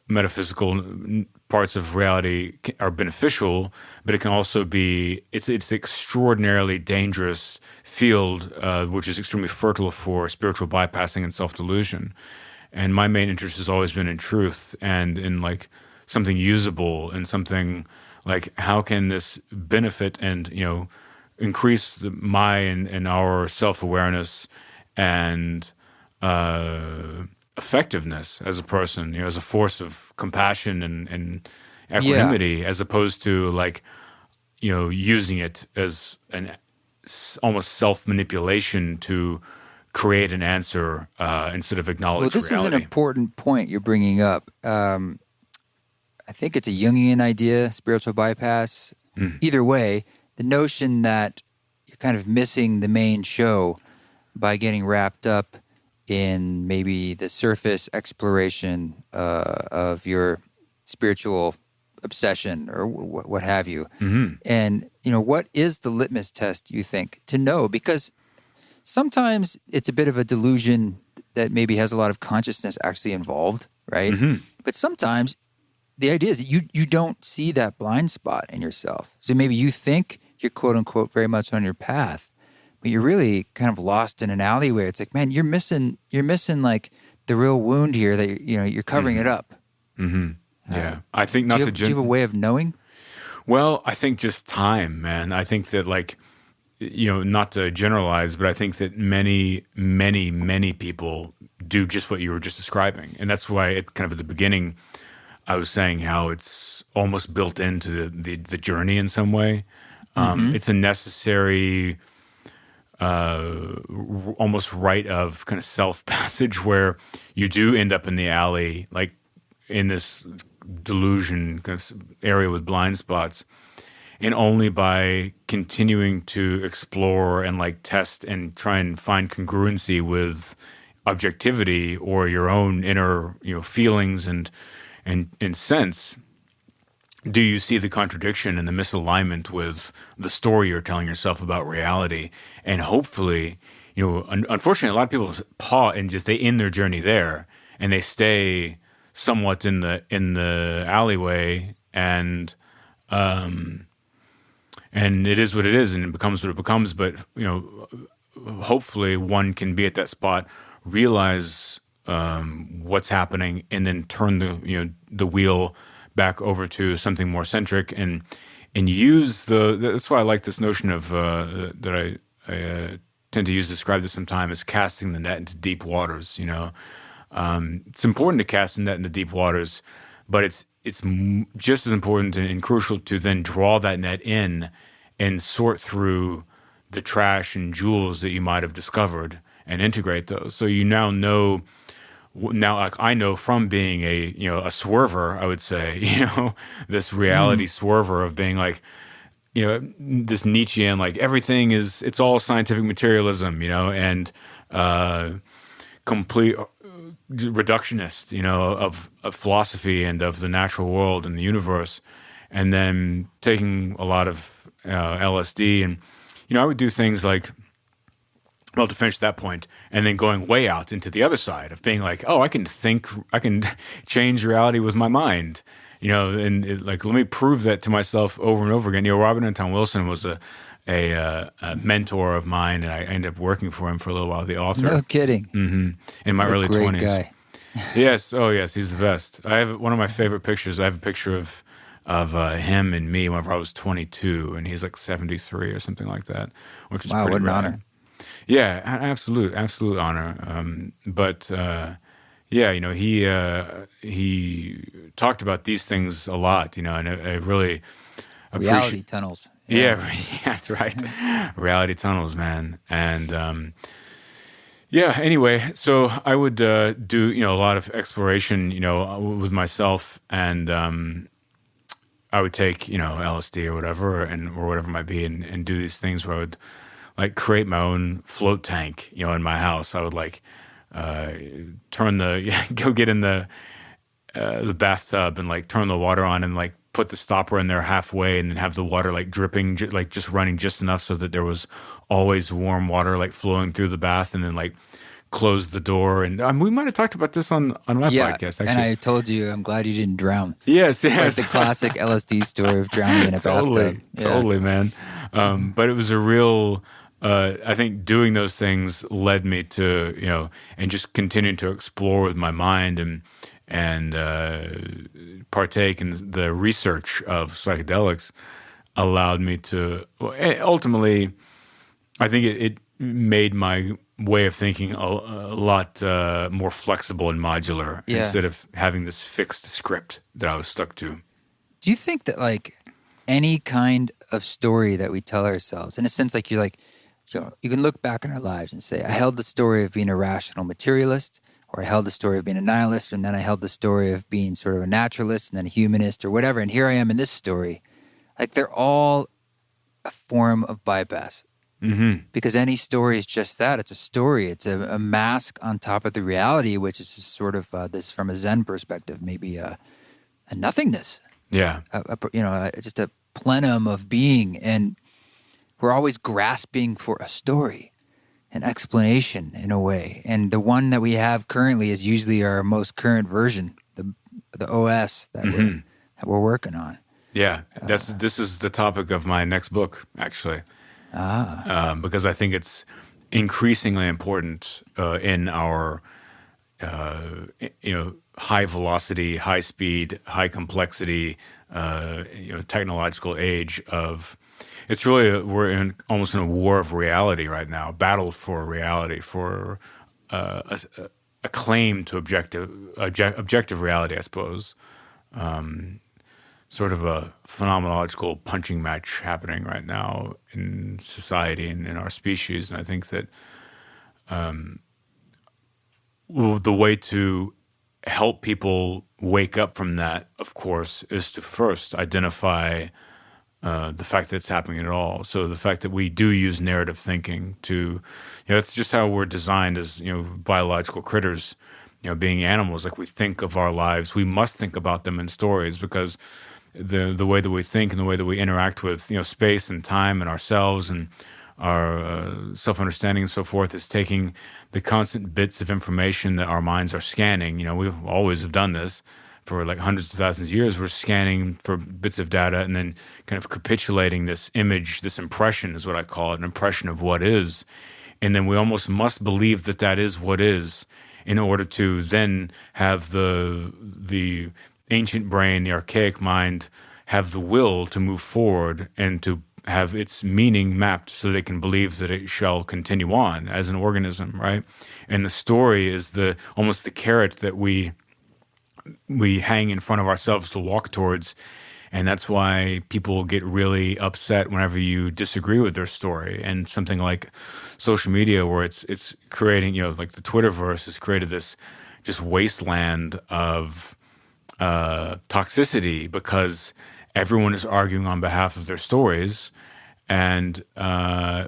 metaphysical parts of reality are beneficial, but it can also be, it's an extraordinarily dangerous field, which is extremely fertile for spiritual bypassing and self-delusion. And my main interest has always been in truth and in like something usable and something like, how can this benefit and, increase my and our self-awareness and effectiveness as a person, as a force of compassion and equanimity, as opposed to like, using it as an almost self-manipulation to create an answer instead of acknowledge reality. Well, this is an important point you're bringing up. I think it's a Jungian idea, spiritual bypass. Either way, the notion that you're kind of missing the main show by getting wrapped up in maybe the surface exploration of your spiritual obsession or what have you. And what is the litmus test, you think, to know? Because sometimes it's a bit of a delusion that maybe has a lot of consciousness actually involved, right? Mm-hmm. But sometimes the idea is that you don't see that blind spot in yourself. So maybe you think you're quote unquote very much on your path, but you're really kind of lost in an alleyway. It's like, man, you're missing like the real wound here that you're covering it up. Mm-hmm. Yeah. I think do you have a way of knowing? Well, I think just time, man. I think that not to generalize, but I think that many, many, many people do just what you were just describing. And that's why at the beginning, I was saying how it's almost built into the journey in some way. It's a necessary, almost rite of kind of self-passage where you do end up in the alley, like in this delusion kind of area with blind spots. And only by continuing to explore and test and try and find congruency with objectivity or your own inner feelings and sense, do you see the contradiction and the misalignment with the story you're telling yourself about reality. And hopefully, unfortunately, a lot of people pause and they end their journey there and they stay somewhat in the alleyway and it is what it is and it becomes what it becomes. But, hopefully one can be at that spot, realize what's happening, and then turn the wheel back over to something more centric and use that's why I like this notion of that I tend to use to describe this sometimes as casting the net into deep waters. It's important to cast the net into deep waters, but it's just as important and crucial to then draw that net in and sort through the trash and jewels that you might have discovered and integrate those. So you now know. Now, I know from being a swerver, I would say, this reality swerver of being this Nietzschean, everything it's all scientific materialism, and complete reductionist, of philosophy and of the natural world and the universe, and then taking a lot of LSD, and I would do things to finish that point, and then going way out into the other side of being I can change reality with my mind, and let me prove that to myself over and over again. Robert Anton Wilson was a mentor of mine, and I ended up working for him for a little while, the author. No kidding. Mm-hmm. In my early 20s. Guy. Yes. Oh, yes. He's the best. I have one of my favorite pictures. I have a picture of him and me whenever I was 22, and he's 73 or something like that, which is pretty what an rad. honor. Yeah, absolute honor. He talked about these things a lot, and I really appreciate reality tunnels. Yeah, that's right. Reality tunnels, man. And anyway, so I would do a lot of exploration, with myself, and I would take LSD or whatever, or whatever it might be, and do these things where I would create my own float tank, in my house. I would turn go get in the bathtub and turn the water on and put the stopper in there halfway and then have the water dripping, just running just enough so that there was always warm water flowing through the bath, and then close the door. And we might have talked about this on my podcast, actually. And I told you, I'm glad you didn't drown. Yes. It's the classic LSD story of drowning in a bathtub. Totally, man. But it was a real... I think doing those things led me to, and just continuing to explore with my mind and partake in the research of psychedelics allowed me to, ultimately, I think it made my way of thinking a lot more flexible and modular instead of having this fixed script that I was stuck to. Do you think that any kind of story that we tell ourselves, in a sense, you can look back in our lives and say, I held the story of being a rational materialist, or I held the story of being a nihilist, and then I held the story of being sort of a naturalist and then a humanist or whatever, and here I am in this story. They're all a form of bypass. Mm-hmm. Because any story is just that. It's a story. It's a mask on top of the reality, which is sort of from a Zen perspective, maybe a nothingness. Yeah. Just a plenum of being, and we're always grasping for a story, an explanation in a way. And the one that we have currently is usually our most current version, the OS that we're working on. Yeah, this is the topic of my next book, actually, because I think it's increasingly important in our high velocity, high speed, high complexity, technological age of. It's really we're almost in a war of reality right now, battle for reality, for a claim to objective reality, I suppose. Sort of a phenomenological punching match happening right now in society and in our species. And I think that the way to help people wake up from that, of course, is to first identify the fact that it's happening at all. So the fact that we do use narrative thinking to, it's just how we're designed as, biological critters, being animals. Like we think of our lives, we must think about them in stories because the way that we think and the way that we interact with space and time and ourselves and our self-understanding and so forth is taking the constant bits of information that our minds are scanning. We've always have done this for like hundreds of thousands of years. We're scanning for bits of data and then kind of capitulating this image, this impression is what I call it, an impression of what is. And then we almost must believe that that is what is in order to then have the ancient brain, the archaic mind, have the will to move forward and to have its meaning mapped so they can believe that it shall continue on as an organism, right? And the story is almost the carrot that we hang in front of ourselves to walk towards. And that's why people get really upset whenever you disagree with their story. And something like social media, where it's creating, like the Twitterverse has created this just wasteland of toxicity because everyone is arguing on behalf of their stories. And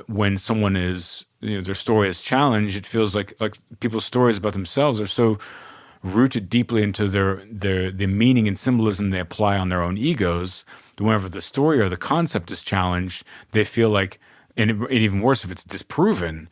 when someone is, their story is challenged, it feels like people's stories about themselves are so rooted deeply into the meaning and symbolism they apply on their own egos. Whenever the story or the concept is challenged, they feel like, and even worse if it's disproven,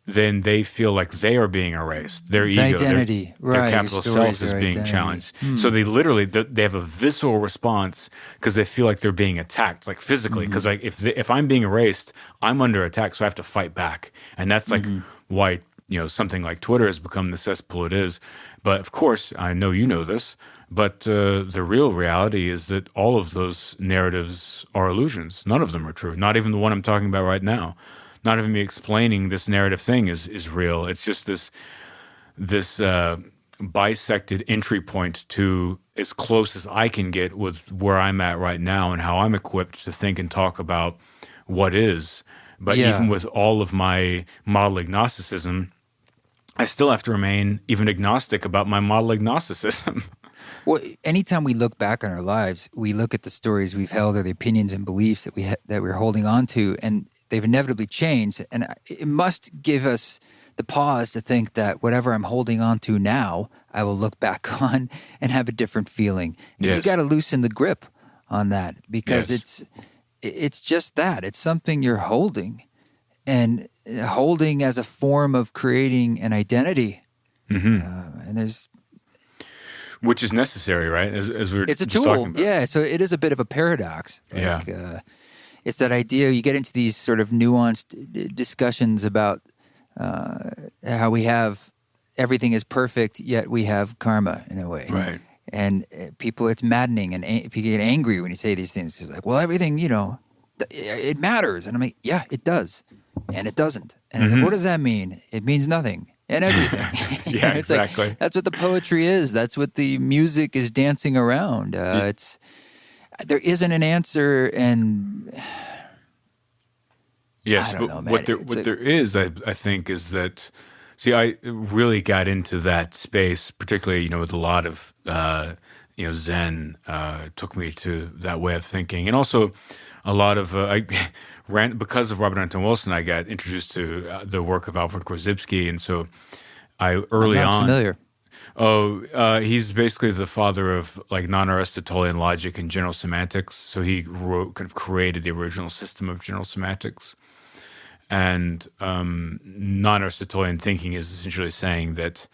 then they feel like they are being erased. Their ego, identity, their capital self is being challenged. So they literally they have a visceral response because they feel like they're being attacked, like physically. Because like if I'm being erased, I'm under attack, so I have to fight back. And that's like why something like Twitter has become the cesspool it is. But of course, I know you know this. But the real reality is that all of those narratives are illusions. None of them are true. Not even the one I'm talking about right now. Not even me explaining this narrative thing is real. It's just this bisected entry point to as close as I can get with where I'm at right now and how I'm equipped to think and talk about what is. But even with all of my model agnosticism, I still have to remain even agnostic about my model agnosticism. Well, anytime we look back on our lives, we look at the stories we've held or the opinions and beliefs that we're holding on to, and they've inevitably changed. And it must give us the pause to think that whatever I'm holding on to now, I will look back on and have a different feeling. And you got to loosen the grip on that because it's just that. It's something you're holding, and holding as a form of creating an identity. And there's... Which is necessary, right? As we were it's a just tool. talking about. Yeah, so it is a bit of a paradox. It's that idea, you get into these sort of nuanced discussions about how we have everything is perfect, yet we have karma in a way. Right. And people, it's maddening, and people get angry when you say these things. It's like, well, everything, it matters. And I'm like, yeah, it does. And it doesn't. And what does that mean? It means nothing and everything. Yeah, it's exactly. Like, that's what the poetry is. That's what the music is dancing around. There isn't an answer, and yes, but what there is, I think, is that. See, I really got into that space, particularly, with a lot of Zen. Took me to that way of thinking, and also a lot of because of Robert Anton Wilson, I got introduced to the work of Alfred Korzybski, and so I early I'm not on. familiar. He's basically the father of like non-Aristotelian logic and general semantics. So he kind of created the original system of general semantics. And non-Aristotelian thinking is essentially saying that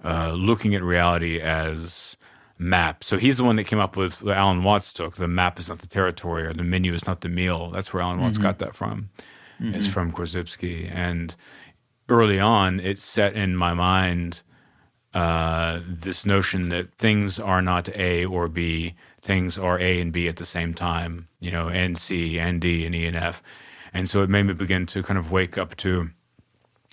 looking at reality as map. So he's the one that came up with what Alan Watts took. The map is not the territory, or the menu is not the meal. That's where Alan Watts got that from. It's from Korzybski. And early on, it set in my mind this notion that things are not A or B. Things are A and B at the same time, and C and D and E and F. And so it made me begin to kind of wake up to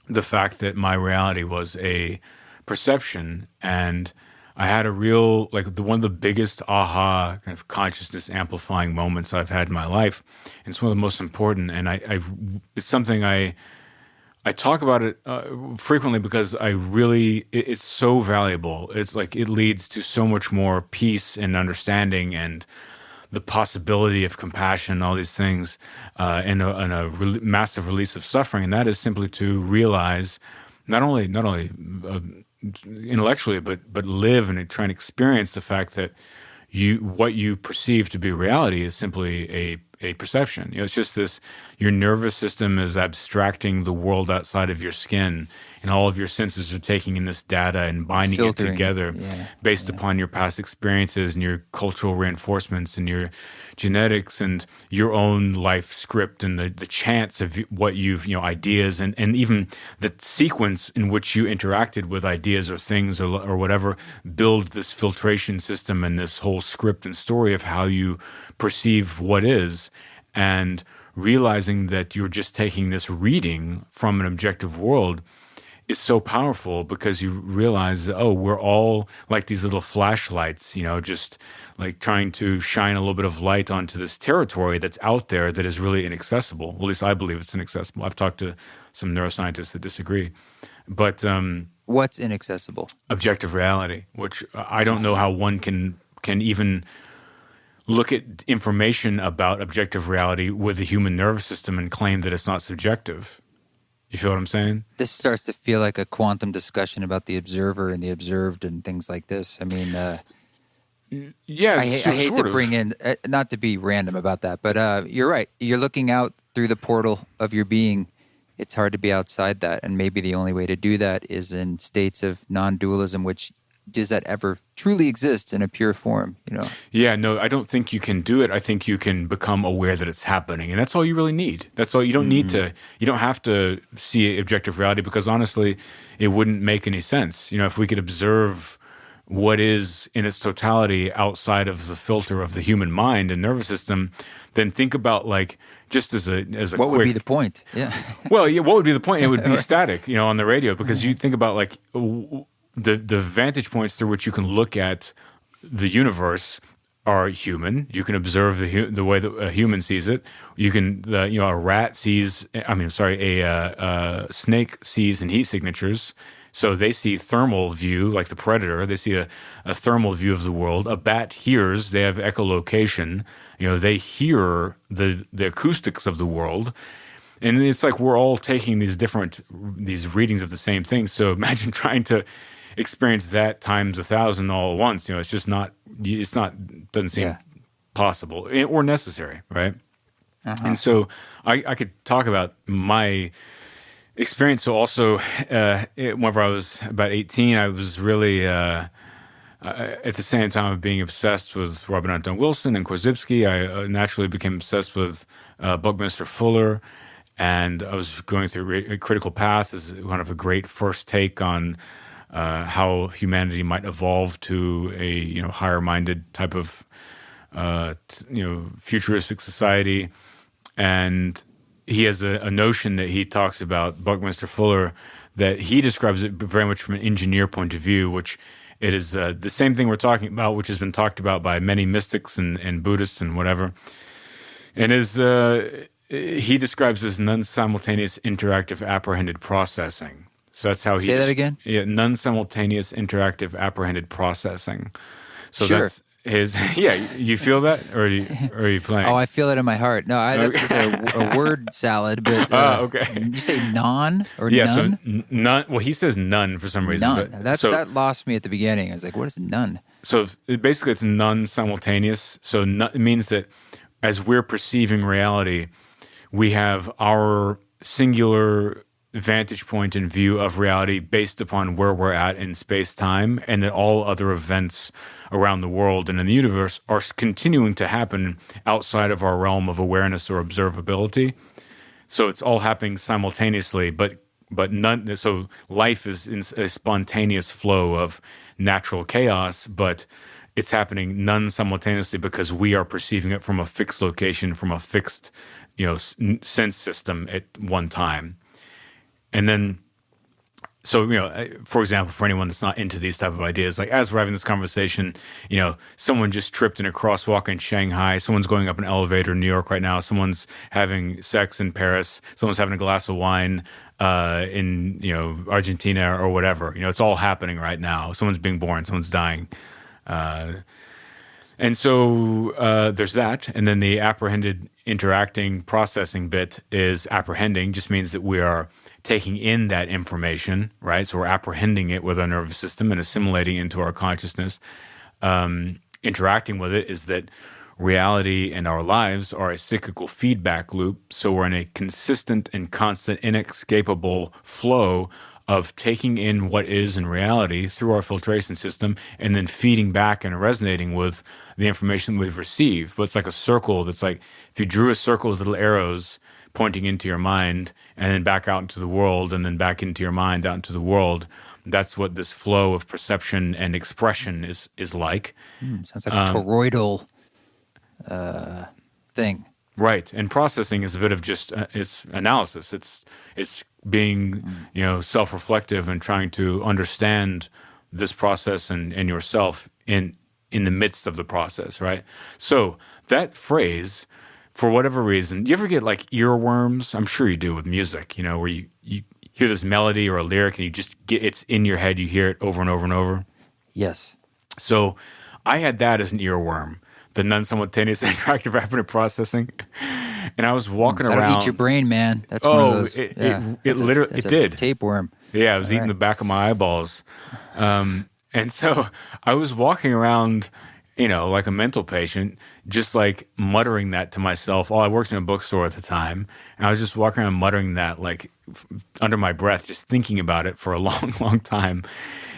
the fact that my reality was a perception, and I had a real, one of the biggest aha kind of consciousness amplifying moments I've had in my life. And it's one of the most important, and it's something I talk about it frequently because it's so valuable. It's like it leads to so much more peace and understanding and the possibility of compassion, all these things, and a massive release of suffering. And that is simply to realize not only intellectually, but live and try and experience the fact that what you perceive to be reality is simply a perception. It's just this, your nervous system is abstracting the world outside of your skin, and all of your senses are taking in this data and binding it together based upon your past experiences and your cultural reinforcements and your genetics and your own life script and the chance of what you've, ideas and even the sequence in which you interacted with ideas or things or whatever build this filtration system and this whole script and story of how you perceive what is. And realizing that you're just taking this reading from an objective world is so powerful, because you realize that, we're all like these little flashlights, just like trying to shine a little bit of light onto this territory that's out there that is really inaccessible. Well, at least I believe it's inaccessible. I've talked to some neuroscientists that disagree. But what's inaccessible? Objective reality, which I don't know how one can even look at information about objective reality with the human nervous system and claim that it's not subjective. You feel what I'm saying? This starts to feel like a quantum discussion about the observer and the observed and things like this. I mean, I hate to bring in, not to be random about that, but you're right. You're looking out through the portal of your being. It's hard to be outside that, and maybe the only way to do that is in states of non-dualism, which does that ever truly exist in a pure form, Yeah, no, I don't think you can do it. I think you can become aware that it's happening, and that's all you really need. That's all. You don't need to, you don't have to see objective reality, because honestly, it wouldn't make any sense. If we could observe what is in its totality outside of the filter of the human mind and nervous system, then think about just as a what quick, would be the point? Yeah. Well, yeah, what would be the point? It would be static, on the radio, because you think about the vantage points through which you can look at the universe are human. You can observe the way that a human sees it. You can, a rat sees. A snake sees in heat signatures. So they see thermal view, like the predator. They see a thermal view of the world. A bat hears. They have echolocation. They hear the acoustics of the world. And it's like we're all taking these readings of the same thing. So imagine trying to experience that times 1,000 all at once. It's just not. Doesn't seem possible or necessary, right? And so I could talk about my experience. So also, whenever I was about 18, I was really at the same time of being obsessed with Robert Anton Wilson and Korzybski. I naturally became obsessed with Buckminster Fuller. And I was going through a critical path as kind of a great first take on how humanity might evolve to a higher-minded type of futuristic society. And he has a notion that he talks about, Buckminster Fuller, that he describes it very much from an engineer point of view, which it is the same thing we're talking about, which has been talked about by many mystics and Buddhists and whatever. And he describes as non-simultaneous interactive apprehended processing. So that's how he say that again. Yeah, non-simultaneous interactive apprehended processing. So sure. yeah, you feel that, or are you playing? Oh, I feel it in my heart. No, that's just a word salad. But okay. Did you say non or Yeah, none? so none. Well, he says none for some reason. None. But, That lost me at the beginning. I was like, what is none? So basically, it's non-simultaneous. So it means that as we're perceiving reality, we have our singular vantage point and view of reality based upon where we're at in space-time, and that all other events around the world and in the universe are continuing to happen outside of our realm of awareness or observability. So it's all happening simultaneously, but none. So life is in a spontaneous flow of natural chaos, but it's happening none simultaneously because we are perceiving it from a fixed location, from a fixed, sense system at one time. And then, so, for example, for anyone that's not into these type of ideas, like as we're having this conversation, someone just tripped in a crosswalk in Shanghai, someone's going up an elevator in New York right now, someone's having sex in Paris, someone's having a glass of wine in, Argentina or whatever. It's all happening right now. Someone's being born, someone's dying. And so there's that. And then the apprehended interacting processing bit is apprehending, just means that we are taking in that information, right? So we're apprehending it with our nervous system and assimilating it into our consciousness. Interacting with it is that reality and our lives are a cyclical feedback loop. So we're in a consistent and constant, inescapable flow of taking in what is in reality through our filtration system and then feeding back and resonating with the information we've received. But it's like a circle that's like, if you drew a circle with little arrows pointing into your mind and then back out into the world and then back into your mind, out into the world, that's what this flow of perception and expression is like. Sounds like a toroidal thing. Right. And processing is a bit of just, it's analysis. It's being, self-reflective and trying to understand this process and yourself in the midst of the process, right? So that phrase, for whatever reason, you ever get like earworms? I'm sure you do with music, where you hear this melody or a lyric and you just it's in your head, you hear it over and over and over. Yes. So I had that as an earworm, the non-simultaneous interactive rapid processing. And I was walking That'll around. eat your brain, man. That's one of those. It literally did. Tapeworm. Yeah, it was eating the back of my eyeballs. And so I was walking around, like a mental patient, just like muttering that to myself. Oh, I worked in a bookstore at the time. And I was just walking around muttering that like under my breath, just thinking about it for a long, long time.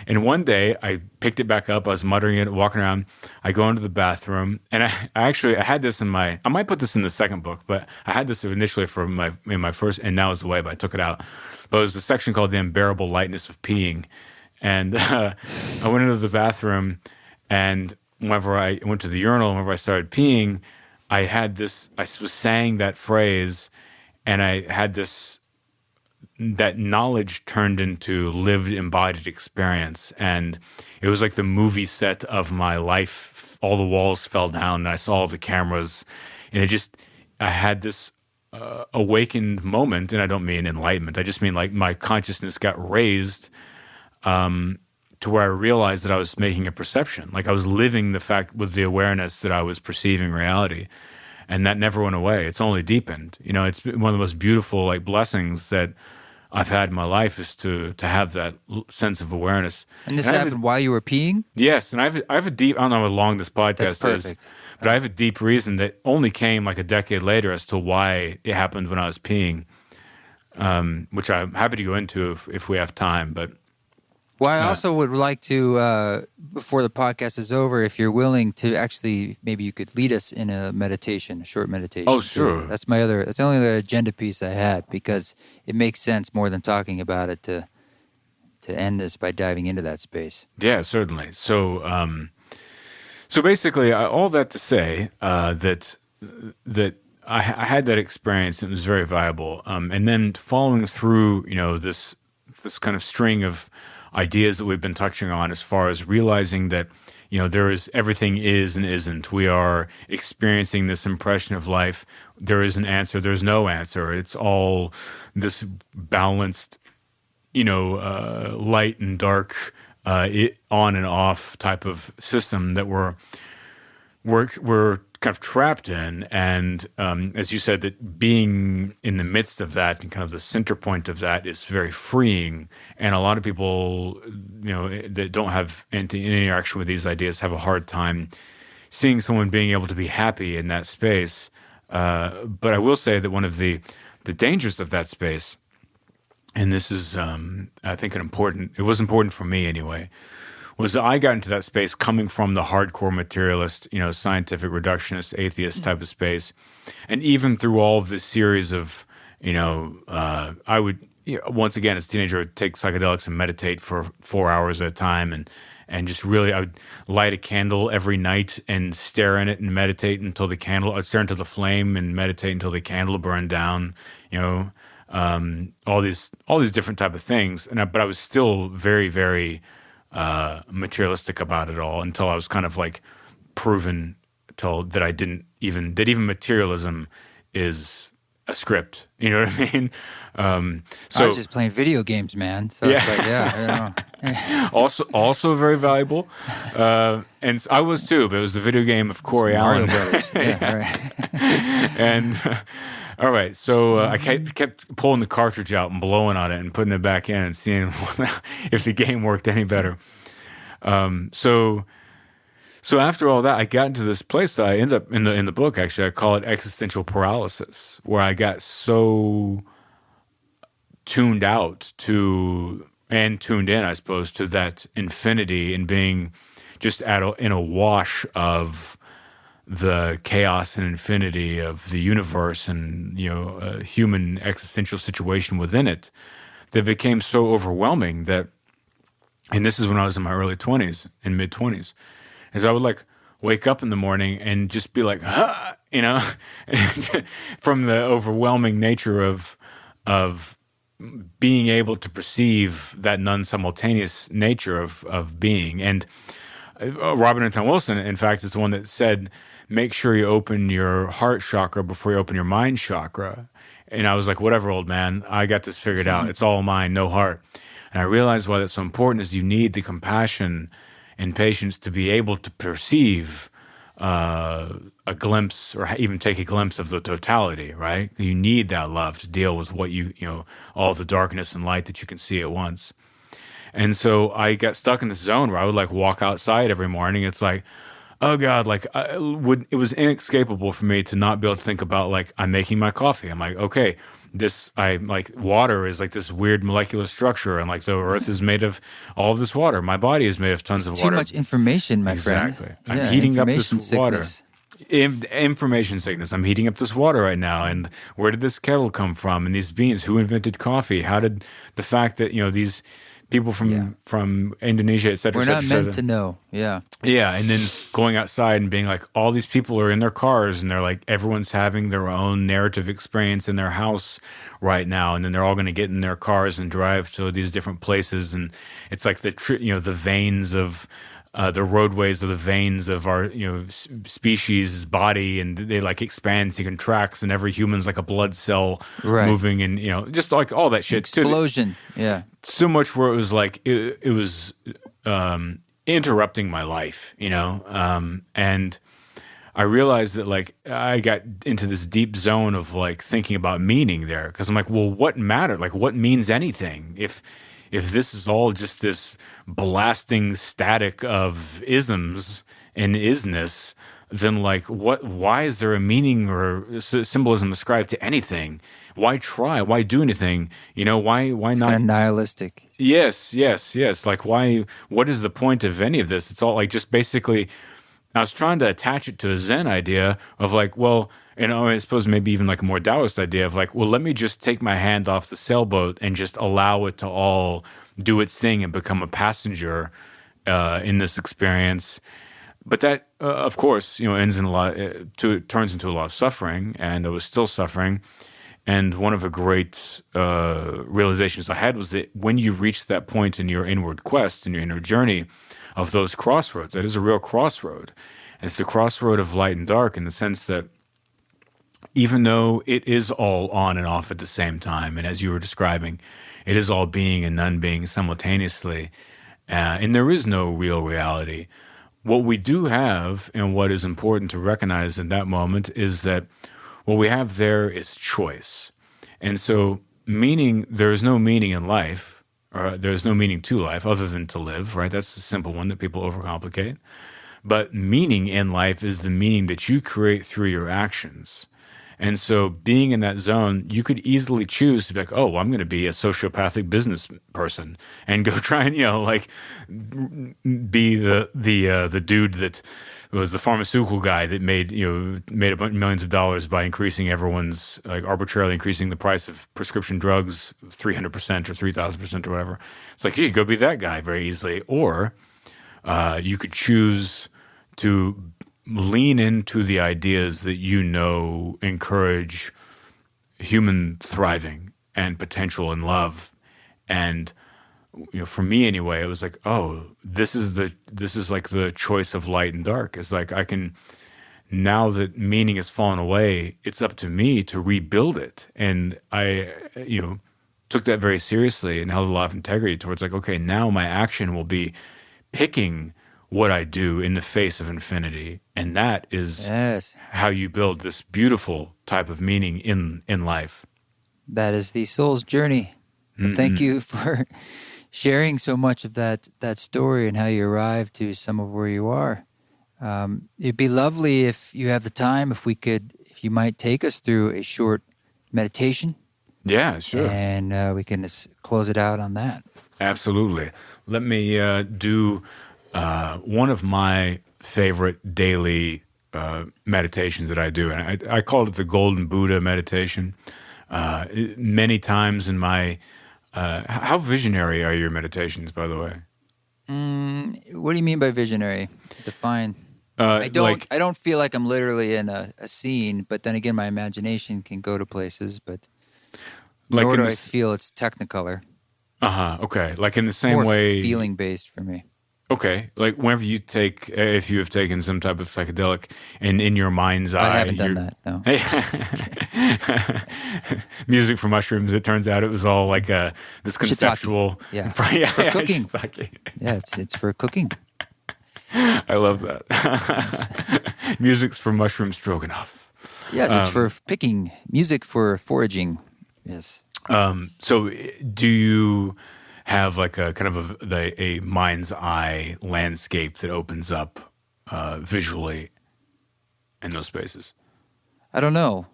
And one day I picked it back up. I was muttering it, walking around. I go into the bathroom, and I had this I might put this in the second book, but I had this initially in my first, and now it's away, but I took it out. But it was the section called The Unbearable Lightness of Peeing. And I went into the bathroom, and whenever I went to the urinal, whenever I started peeing, I was saying that phrase, and I had that knowledge turned into lived embodied experience. And it was like the movie set of my life. All the walls fell down and I saw all the cameras, and I had this awakened moment. And I don't mean enlightenment. I just mean like my consciousness got raised to where I realized that I was making a perception. Like I was living the fact with the awareness that I was perceiving reality. And that never went away. It's only deepened. It's one of the most beautiful like blessings that I've had in my life is to have that sense of awareness. And this happened while you were peeing? Yes, and I have a deep. I don't know how long this podcast is, but I have a deep reason that only came like a decade later as to why it happened when I was peeing, which I'm happy to go into if we have time. But well, I also would like to, before the podcast is over, if you're willing to actually, maybe you could lead us in a short meditation. Oh, sure. That's the only other agenda piece I had, because it makes sense more than talking about it to end this by diving into that space. Yeah, certainly. So, basically, all that to say that I had that experience and it was very valuable. And then following through, this kind of string of ideas that we've been touching on as far as realizing that, everything is and isn't. We are experiencing this impression of life. There is an answer. There's no answer. It's all this balanced, light and dark, on and off type of system that we're we're kind of trapped in. And as you said, that being in the midst of that and kind of the center point of that is very freeing. And a lot of people, that don't have any interaction with these ideas have a hard time seeing someone being able to be happy in that space. But I will say that one of the dangers of that space, and this is, I think, it was important for me anyway, was that I got into that space coming from the hardcore materialist, scientific reductionist, atheist type of space. And even through all of this series of, I would, once again, as a teenager, I would take psychedelics and meditate for 4 hours at a time. And just really, I would light a candle every night and stare in it and meditate until I'd stare into the flame and meditate until the candle burned down, all these different type of things. But I was still very, very materialistic about it all until I was kind of like proven that even materialism is a script. You know what I mean? I was just playing video games, man. So it's like, also very valuable. And I was too, but it was the video game of Cory Allen. Mario Brothers. Yeah, right. And all right, so I kept pulling the cartridge out and blowing on it and putting it back in and seeing if the game worked any better. So after all that, I got into this place that I end up in the book. Actually, I call it existential paralysis, where I got so tuned out and tuned in, I suppose, to that infinity and being just in a wash of the chaos and infinity of the universe and a human existential situation within it, that it became so overwhelming that, and this is when I was in my early 20s and mid 20s, is I would like wake up in the morning and just be like, from the overwhelming nature of being able to perceive that non-simultaneous nature of being. And Robert Anton Wilson, in fact, is the one that said, make sure you open your heart chakra before you open your mind chakra. And I was like, whatever, old man, I got this figured out. It's all mind, no heart. And I realized why that's so important is you need the compassion and patience to be able to perceive a glimpse or even take a glimpse of the totality, right? You need that love to deal with what all the darkness and light that you can see at once. And so I got stuck in this zone where I would like walk outside every morning. It's like, oh God, like it was inescapable for me to not be able to think about like, I'm making my coffee. I'm like, okay, water is like this weird molecular structure, and like the earth is made of all of this water. My body is made of tons of water. Too much information, my friend. Exactly. I'm heating up this water. Information sickness. I'm heating up this water right now. And where did this kettle come from? And these beans, who invented coffee? How did the fact that, these people from Indonesia, et cetera, we're not meant to know. Yeah. Yeah. And then going outside and being like, all these people are in their cars and they're like, everyone's having their own narrative experience in their house right now. And then they're all going to get in their cars and drive to these different places. And it's like the veins of, the roadways are the veins of our, species' body, and they like expand to contracts, and every human's like a blood cell moving, and just like all that shit. Explosion, yeah. So much where it was like it was interrupting my life, and I realized that like I got into this deep zone of like thinking about meaning there, because I'm like, well, what mattered? Like, what means anything if this is all just this blasting static of isms and isness, then like why is there a meaning or symbolism ascribed to anything? Why try? Why do anything? Why it's not? Kind of nihilistic. Yes. Like why? What is the point of any of this? It's all like just basically, I was trying to attach it to a Zen idea of like, well, I suppose maybe even like a more Taoist idea of like, well, let me just take my hand off the sailboat and just allow it to all do its thing and become a passenger in this experience. But that, of course, ends in turns into a lot of suffering, and I was still suffering. And one of the great realizations I had was that when you reach that point in your inward quest, in your inner journey of those crossroads, that is a real crossroad. It's the crossroad of light and dark, in the sense that even though it is all on and off at the same time, and as you were describing, it is all being and non-being simultaneously, and there is no real reality, what we do have, and what is important to recognize in that moment, is that what we have there is choice. And so meaning, there is no meaning in life, or there is no meaning to life other than to live, right? That's the simple one that people overcomplicate. But meaning in life is the meaning that you create through your actions. And so being in that zone, you could easily choose to be like, oh, well, I'm going to be a sociopathic business person and go try and, like be the dude that was the pharmaceutical guy that made a bunch millions of dollars by increasing everyone's, like arbitrarily increasing the price of prescription drugs 300% or 3,000% or whatever. It's like, you could go be that guy very easily. Or you could choose to lean into the ideas that encourage human thriving and potential and love. And for me anyway, it was like, oh, this is like the choice of light and dark. It's like, I can, now that meaning has fallen away, it's up to me to rebuild it. And I took that very seriously and held a lot of integrity towards like, okay, now my action will be picking what I do in the face of infinity. And that is how you build this beautiful type of meaning in life. That is the soul's journey. Thank you for sharing so much of that story and how you arrived to some of where you are. It'd be lovely if you have the time, if you might take us through a short meditation. Yeah, sure. And we can just close it out on that. Absolutely. Let me do one of my favorite daily meditations that I do. And I call it the Golden Buddha meditation. Many times in my... how visionary are your meditations, by the way? What do you mean by visionary? Define. I don't feel like I'm literally in a scene, but then again, my imagination can go to places, but nor do I feel it's technicolor. Okay. Like in the same way... More feeling-based for me. Okay. Like whenever you take, if you have taken some type of psychedelic and in your mind's eye... I haven't done that, no. Music for mushrooms, it turns out it was all like this conceptual... Shiitake. Yeah. It's for cooking. Yeah, it's for cooking. I love that. Music's for mushroom stroganoff. Yes, it's for picking. Music for foraging. Yes. So do you have like a kind of a mind's eye landscape that opens up visually in those spaces? I don't know.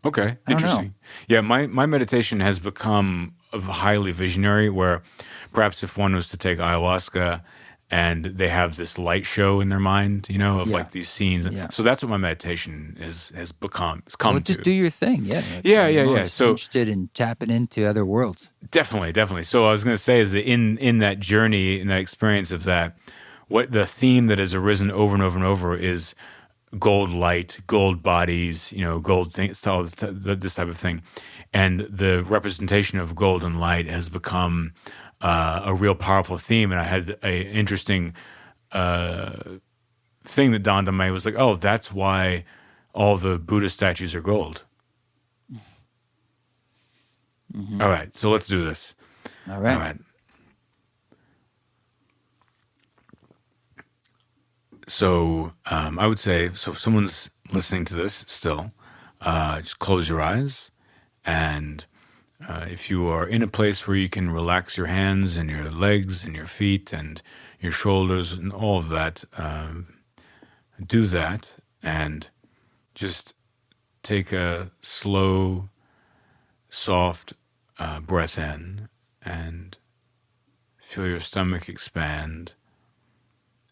Okay, interesting. Yeah, my meditation has become highly visionary, where perhaps if one was to take ayahuasca and they have this light show in their mind, of like these scenes. Yeah. So that's what my meditation has become. It's come just do your thing. Yeah. Yeah. So interested in tapping into other worlds. Definitely. So I was going to say is that in that journey, in that experience of that, what the theme that has arisen over and over and over is gold light, gold bodies, gold things, this type of thing. And the representation of golden light has become a real powerful theme. And I had an interesting thing that dawned on me. It was like, oh, that's why all the Buddha statues are gold. Mm-hmm. All right, so let's do this. All right. So I would say, so if someone's listening to this still, just close your eyes. And if you are in a place where you can relax your hands and your legs and your feet and your shoulders and all of that, do that and just take a slow, soft breath in and feel your stomach expand.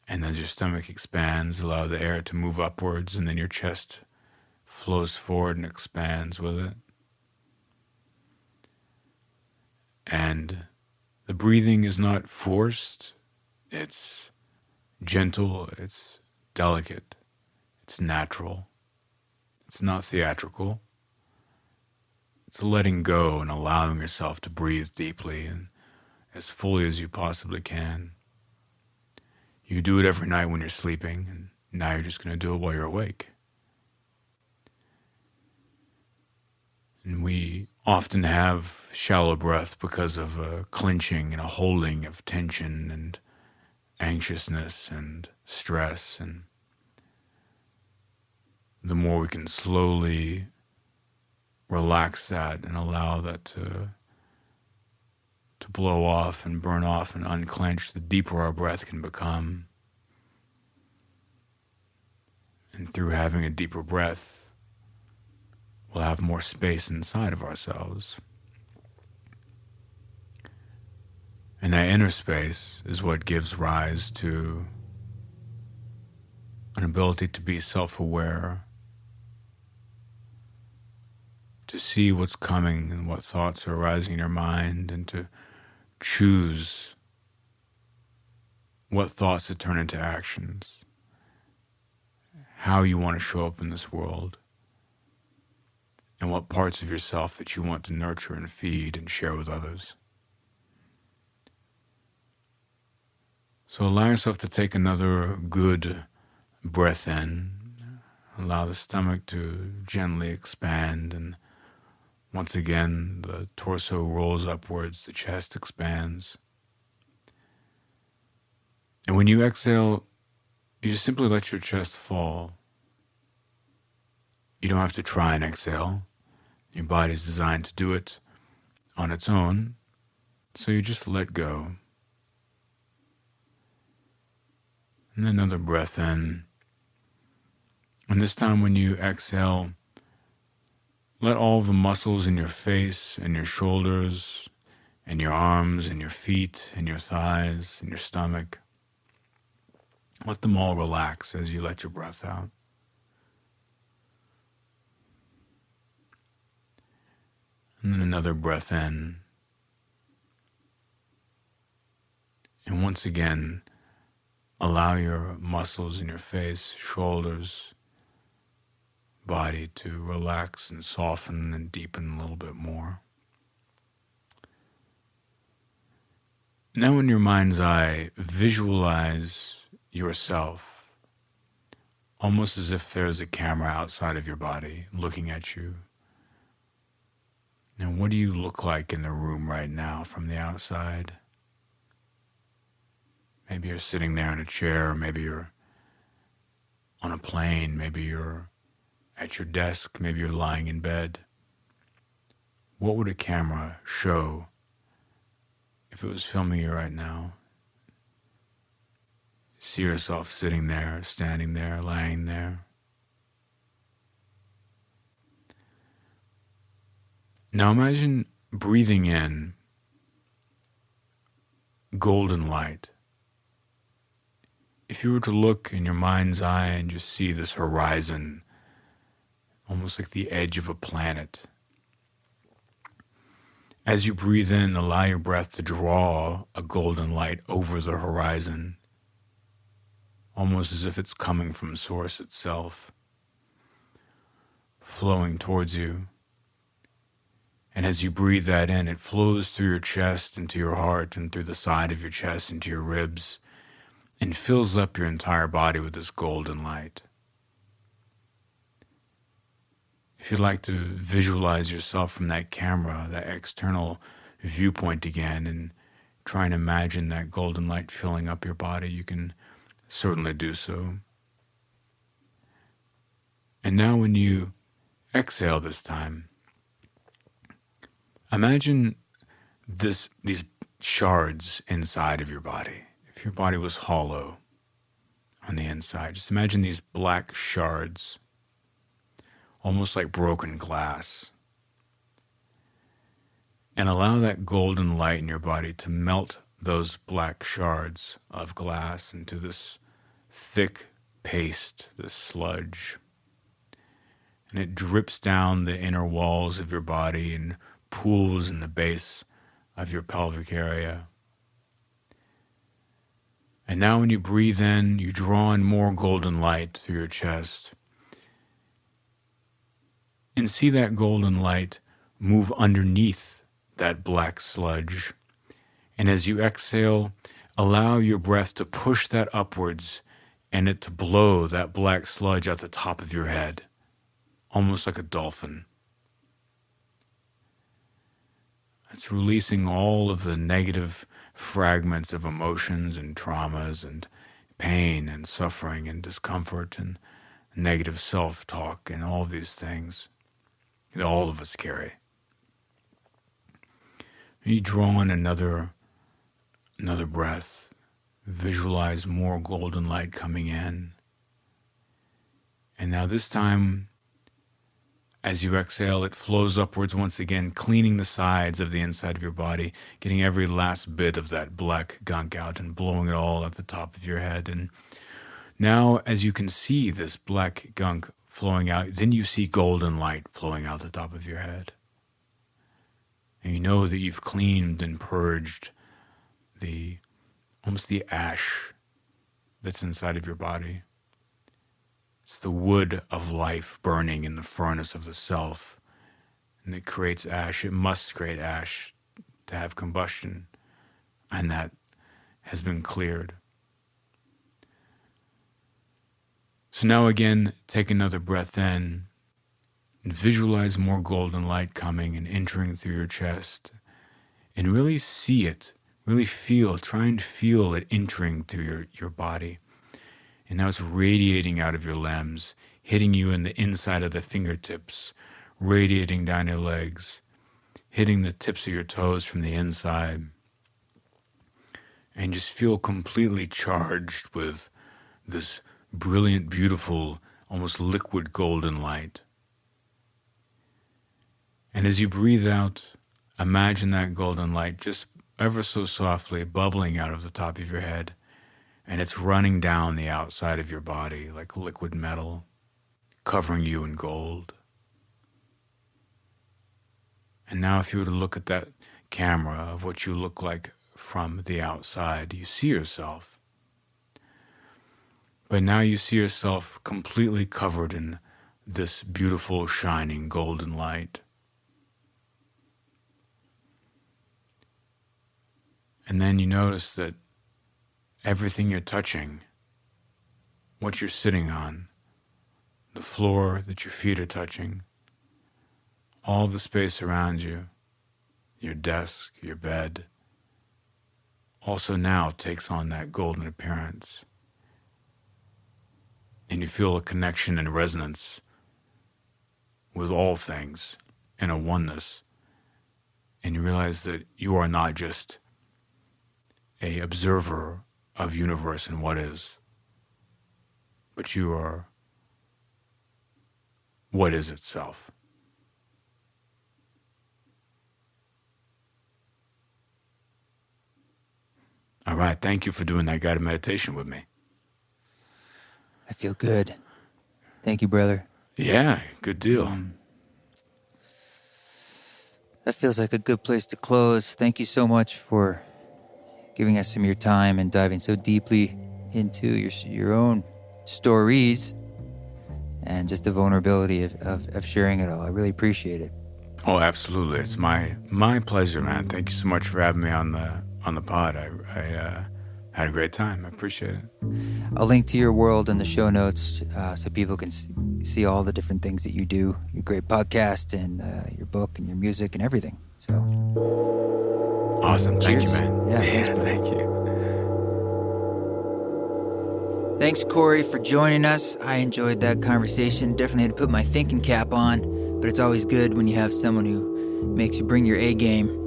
And as your stomach expands, allow the air to move upwards, and then your chest flows forward and expands with it. And the breathing is not forced, it's gentle, it's delicate, it's natural, it's not theatrical. It's letting go and allowing yourself to breathe deeply and as fully as you possibly can. You do it every night when you're sleeping, and now you're just going to do it while you're awake. And we often have shallow breath because of a clenching and a holding of tension and anxiousness and stress, and the more we can slowly relax that and allow that to blow off and burn off and unclench, the deeper our breath can become. And through having a deeper breath, we'll have more space inside of ourselves. And that inner space is what gives rise to an ability to be self-aware, to see what's coming and what thoughts are arising in your mind, and to choose what thoughts to turn into actions, how you want to show up in this world, and what parts of yourself that you want to nurture and feed and share with others. So allow yourself to take another good breath in. Allow the stomach to gently expand, and once again the torso rolls upwards, the chest expands. And when you exhale, you just simply let your chest fall. You don't have to try and exhale. Your body's designed to do it on its own, so you just let go. And another breath in. And this time when you exhale, let all the muscles in your face and your shoulders and your arms and your feet and your thighs and your stomach, let them all relax as you let your breath out. And then another breath in. And once again, allow your muscles in your face, shoulders, body to relax and soften and deepen a little bit more. Now in your mind's eye, visualize yourself, almost as if there's a camera outside of your body looking at you. Now what do you look like in the room right now from the outside? Maybe you're sitting there in a chair, maybe you're on a plane, maybe you're at your desk, maybe you're lying in bed. What would a camera show if it was filming you right now? See yourself sitting there, standing there, lying there. Now imagine breathing in golden light. If you were to look in your mind's eye and just see this horizon, almost like the edge of a planet, as you breathe in, allow your breath to draw a golden light over the horizon, almost as if it's coming from source itself, flowing towards you. And as you breathe that in, it flows through your chest, into your heart, and through the side of your chest, into your ribs, and fills up your entire body with this golden light. If you'd like to visualize yourself from that camera, that external viewpoint again, and try and imagine that golden light filling up your body, you can certainly do so. And now when you exhale this time, imagine these shards inside of your body. If your body was hollow on the inside, just imagine these black shards, almost like broken glass. And allow that golden light in your body to melt those black shards of glass into this thick paste, this sludge. And it drips down the inner walls of your body and pools in the base of your pelvic area. And now when you breathe in, you draw in more golden light through your chest. And see that golden light move underneath that black sludge. And as you exhale, allow your breath to push that upwards and it to blow that black sludge at the top of your head, almost like a dolphin. It's releasing all of the negative fragments of emotions and traumas and pain and suffering and discomfort and negative self-talk and all these things that all of us carry. You draw in another breath. Visualize more golden light coming in. And now this time, as you exhale, it flows upwards once again, cleaning the sides of the inside of your body, getting every last bit of that black gunk out and blowing it all at the top of your head. And now, as you can see this black gunk flowing out, then you see golden light flowing out the top of your head. And you know that you've cleaned and purged almost the ash that's inside of your body. It's the wood of life burning in the furnace of the self, and it creates ash. It must create ash to have combustion, and that has been cleared. So now again, take another breath in, and visualize more golden light coming and entering through your chest, and really see it, really try and feel it entering through your body. And now it's radiating out of your limbs, hitting you in the inside of the fingertips, radiating down your legs, hitting the tips of your toes from the inside. And just feel completely charged with this brilliant, beautiful, almost liquid golden light. And as you breathe out, imagine that golden light just ever so softly bubbling out of the top of your head. And it's running down the outside of your body like liquid metal, covering you in gold. And now if you were to look at that camera of what you look like from the outside, you see yourself. But now you see yourself completely covered in this beautiful, shining, golden light. And then you notice that everything you're touching, what you're sitting on, the floor that your feet are touching, all the space around you, your desk, your bed, also now takes on that golden appearance. And you feel a connection and resonance with all things in a oneness. And you realize that you are not just an observer of universe and what is, but you are what is itself. All right, thank you for doing that guided meditation with me. I feel good. Thank you, brother. Yeah, good deal. That feels like a good place to close. Thank you so much for giving us some of your time and diving so deeply into your own stories and just the vulnerability of sharing it all. I really appreciate it. Oh, absolutely. It's my pleasure, man. Thank you so much for having me on the pod. I had a great time. I appreciate it. I'll link to your world in the show notes so people can see all the different things that you do, your great podcast and your book and your music and everything. So awesome. Thank cheers. You, man. Yeah, thanks, brother. Thank you. Thanks, Cory, for joining us. I enjoyed that conversation. Definitely had to put my thinking cap on, but it's always good when you have someone who makes you bring your A game.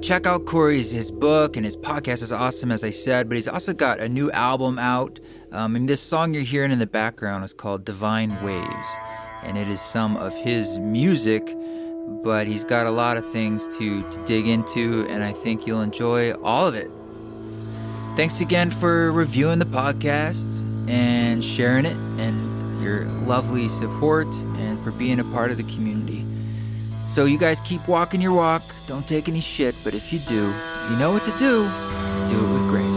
Check out Cory's his book, and his podcast is awesome, as I said, but he's also got a new album out. And this song you're hearing in the background is called Divine Waves, and it is some of his music, but he's got a lot of things to dig into, and I think you'll enjoy all of it. Thanks again for reviewing the podcast and sharing it, and your lovely support, and for being a part of the community. So you guys keep walking your walk. Don't take any shit, but if you do, you know what to do. Do it with grace.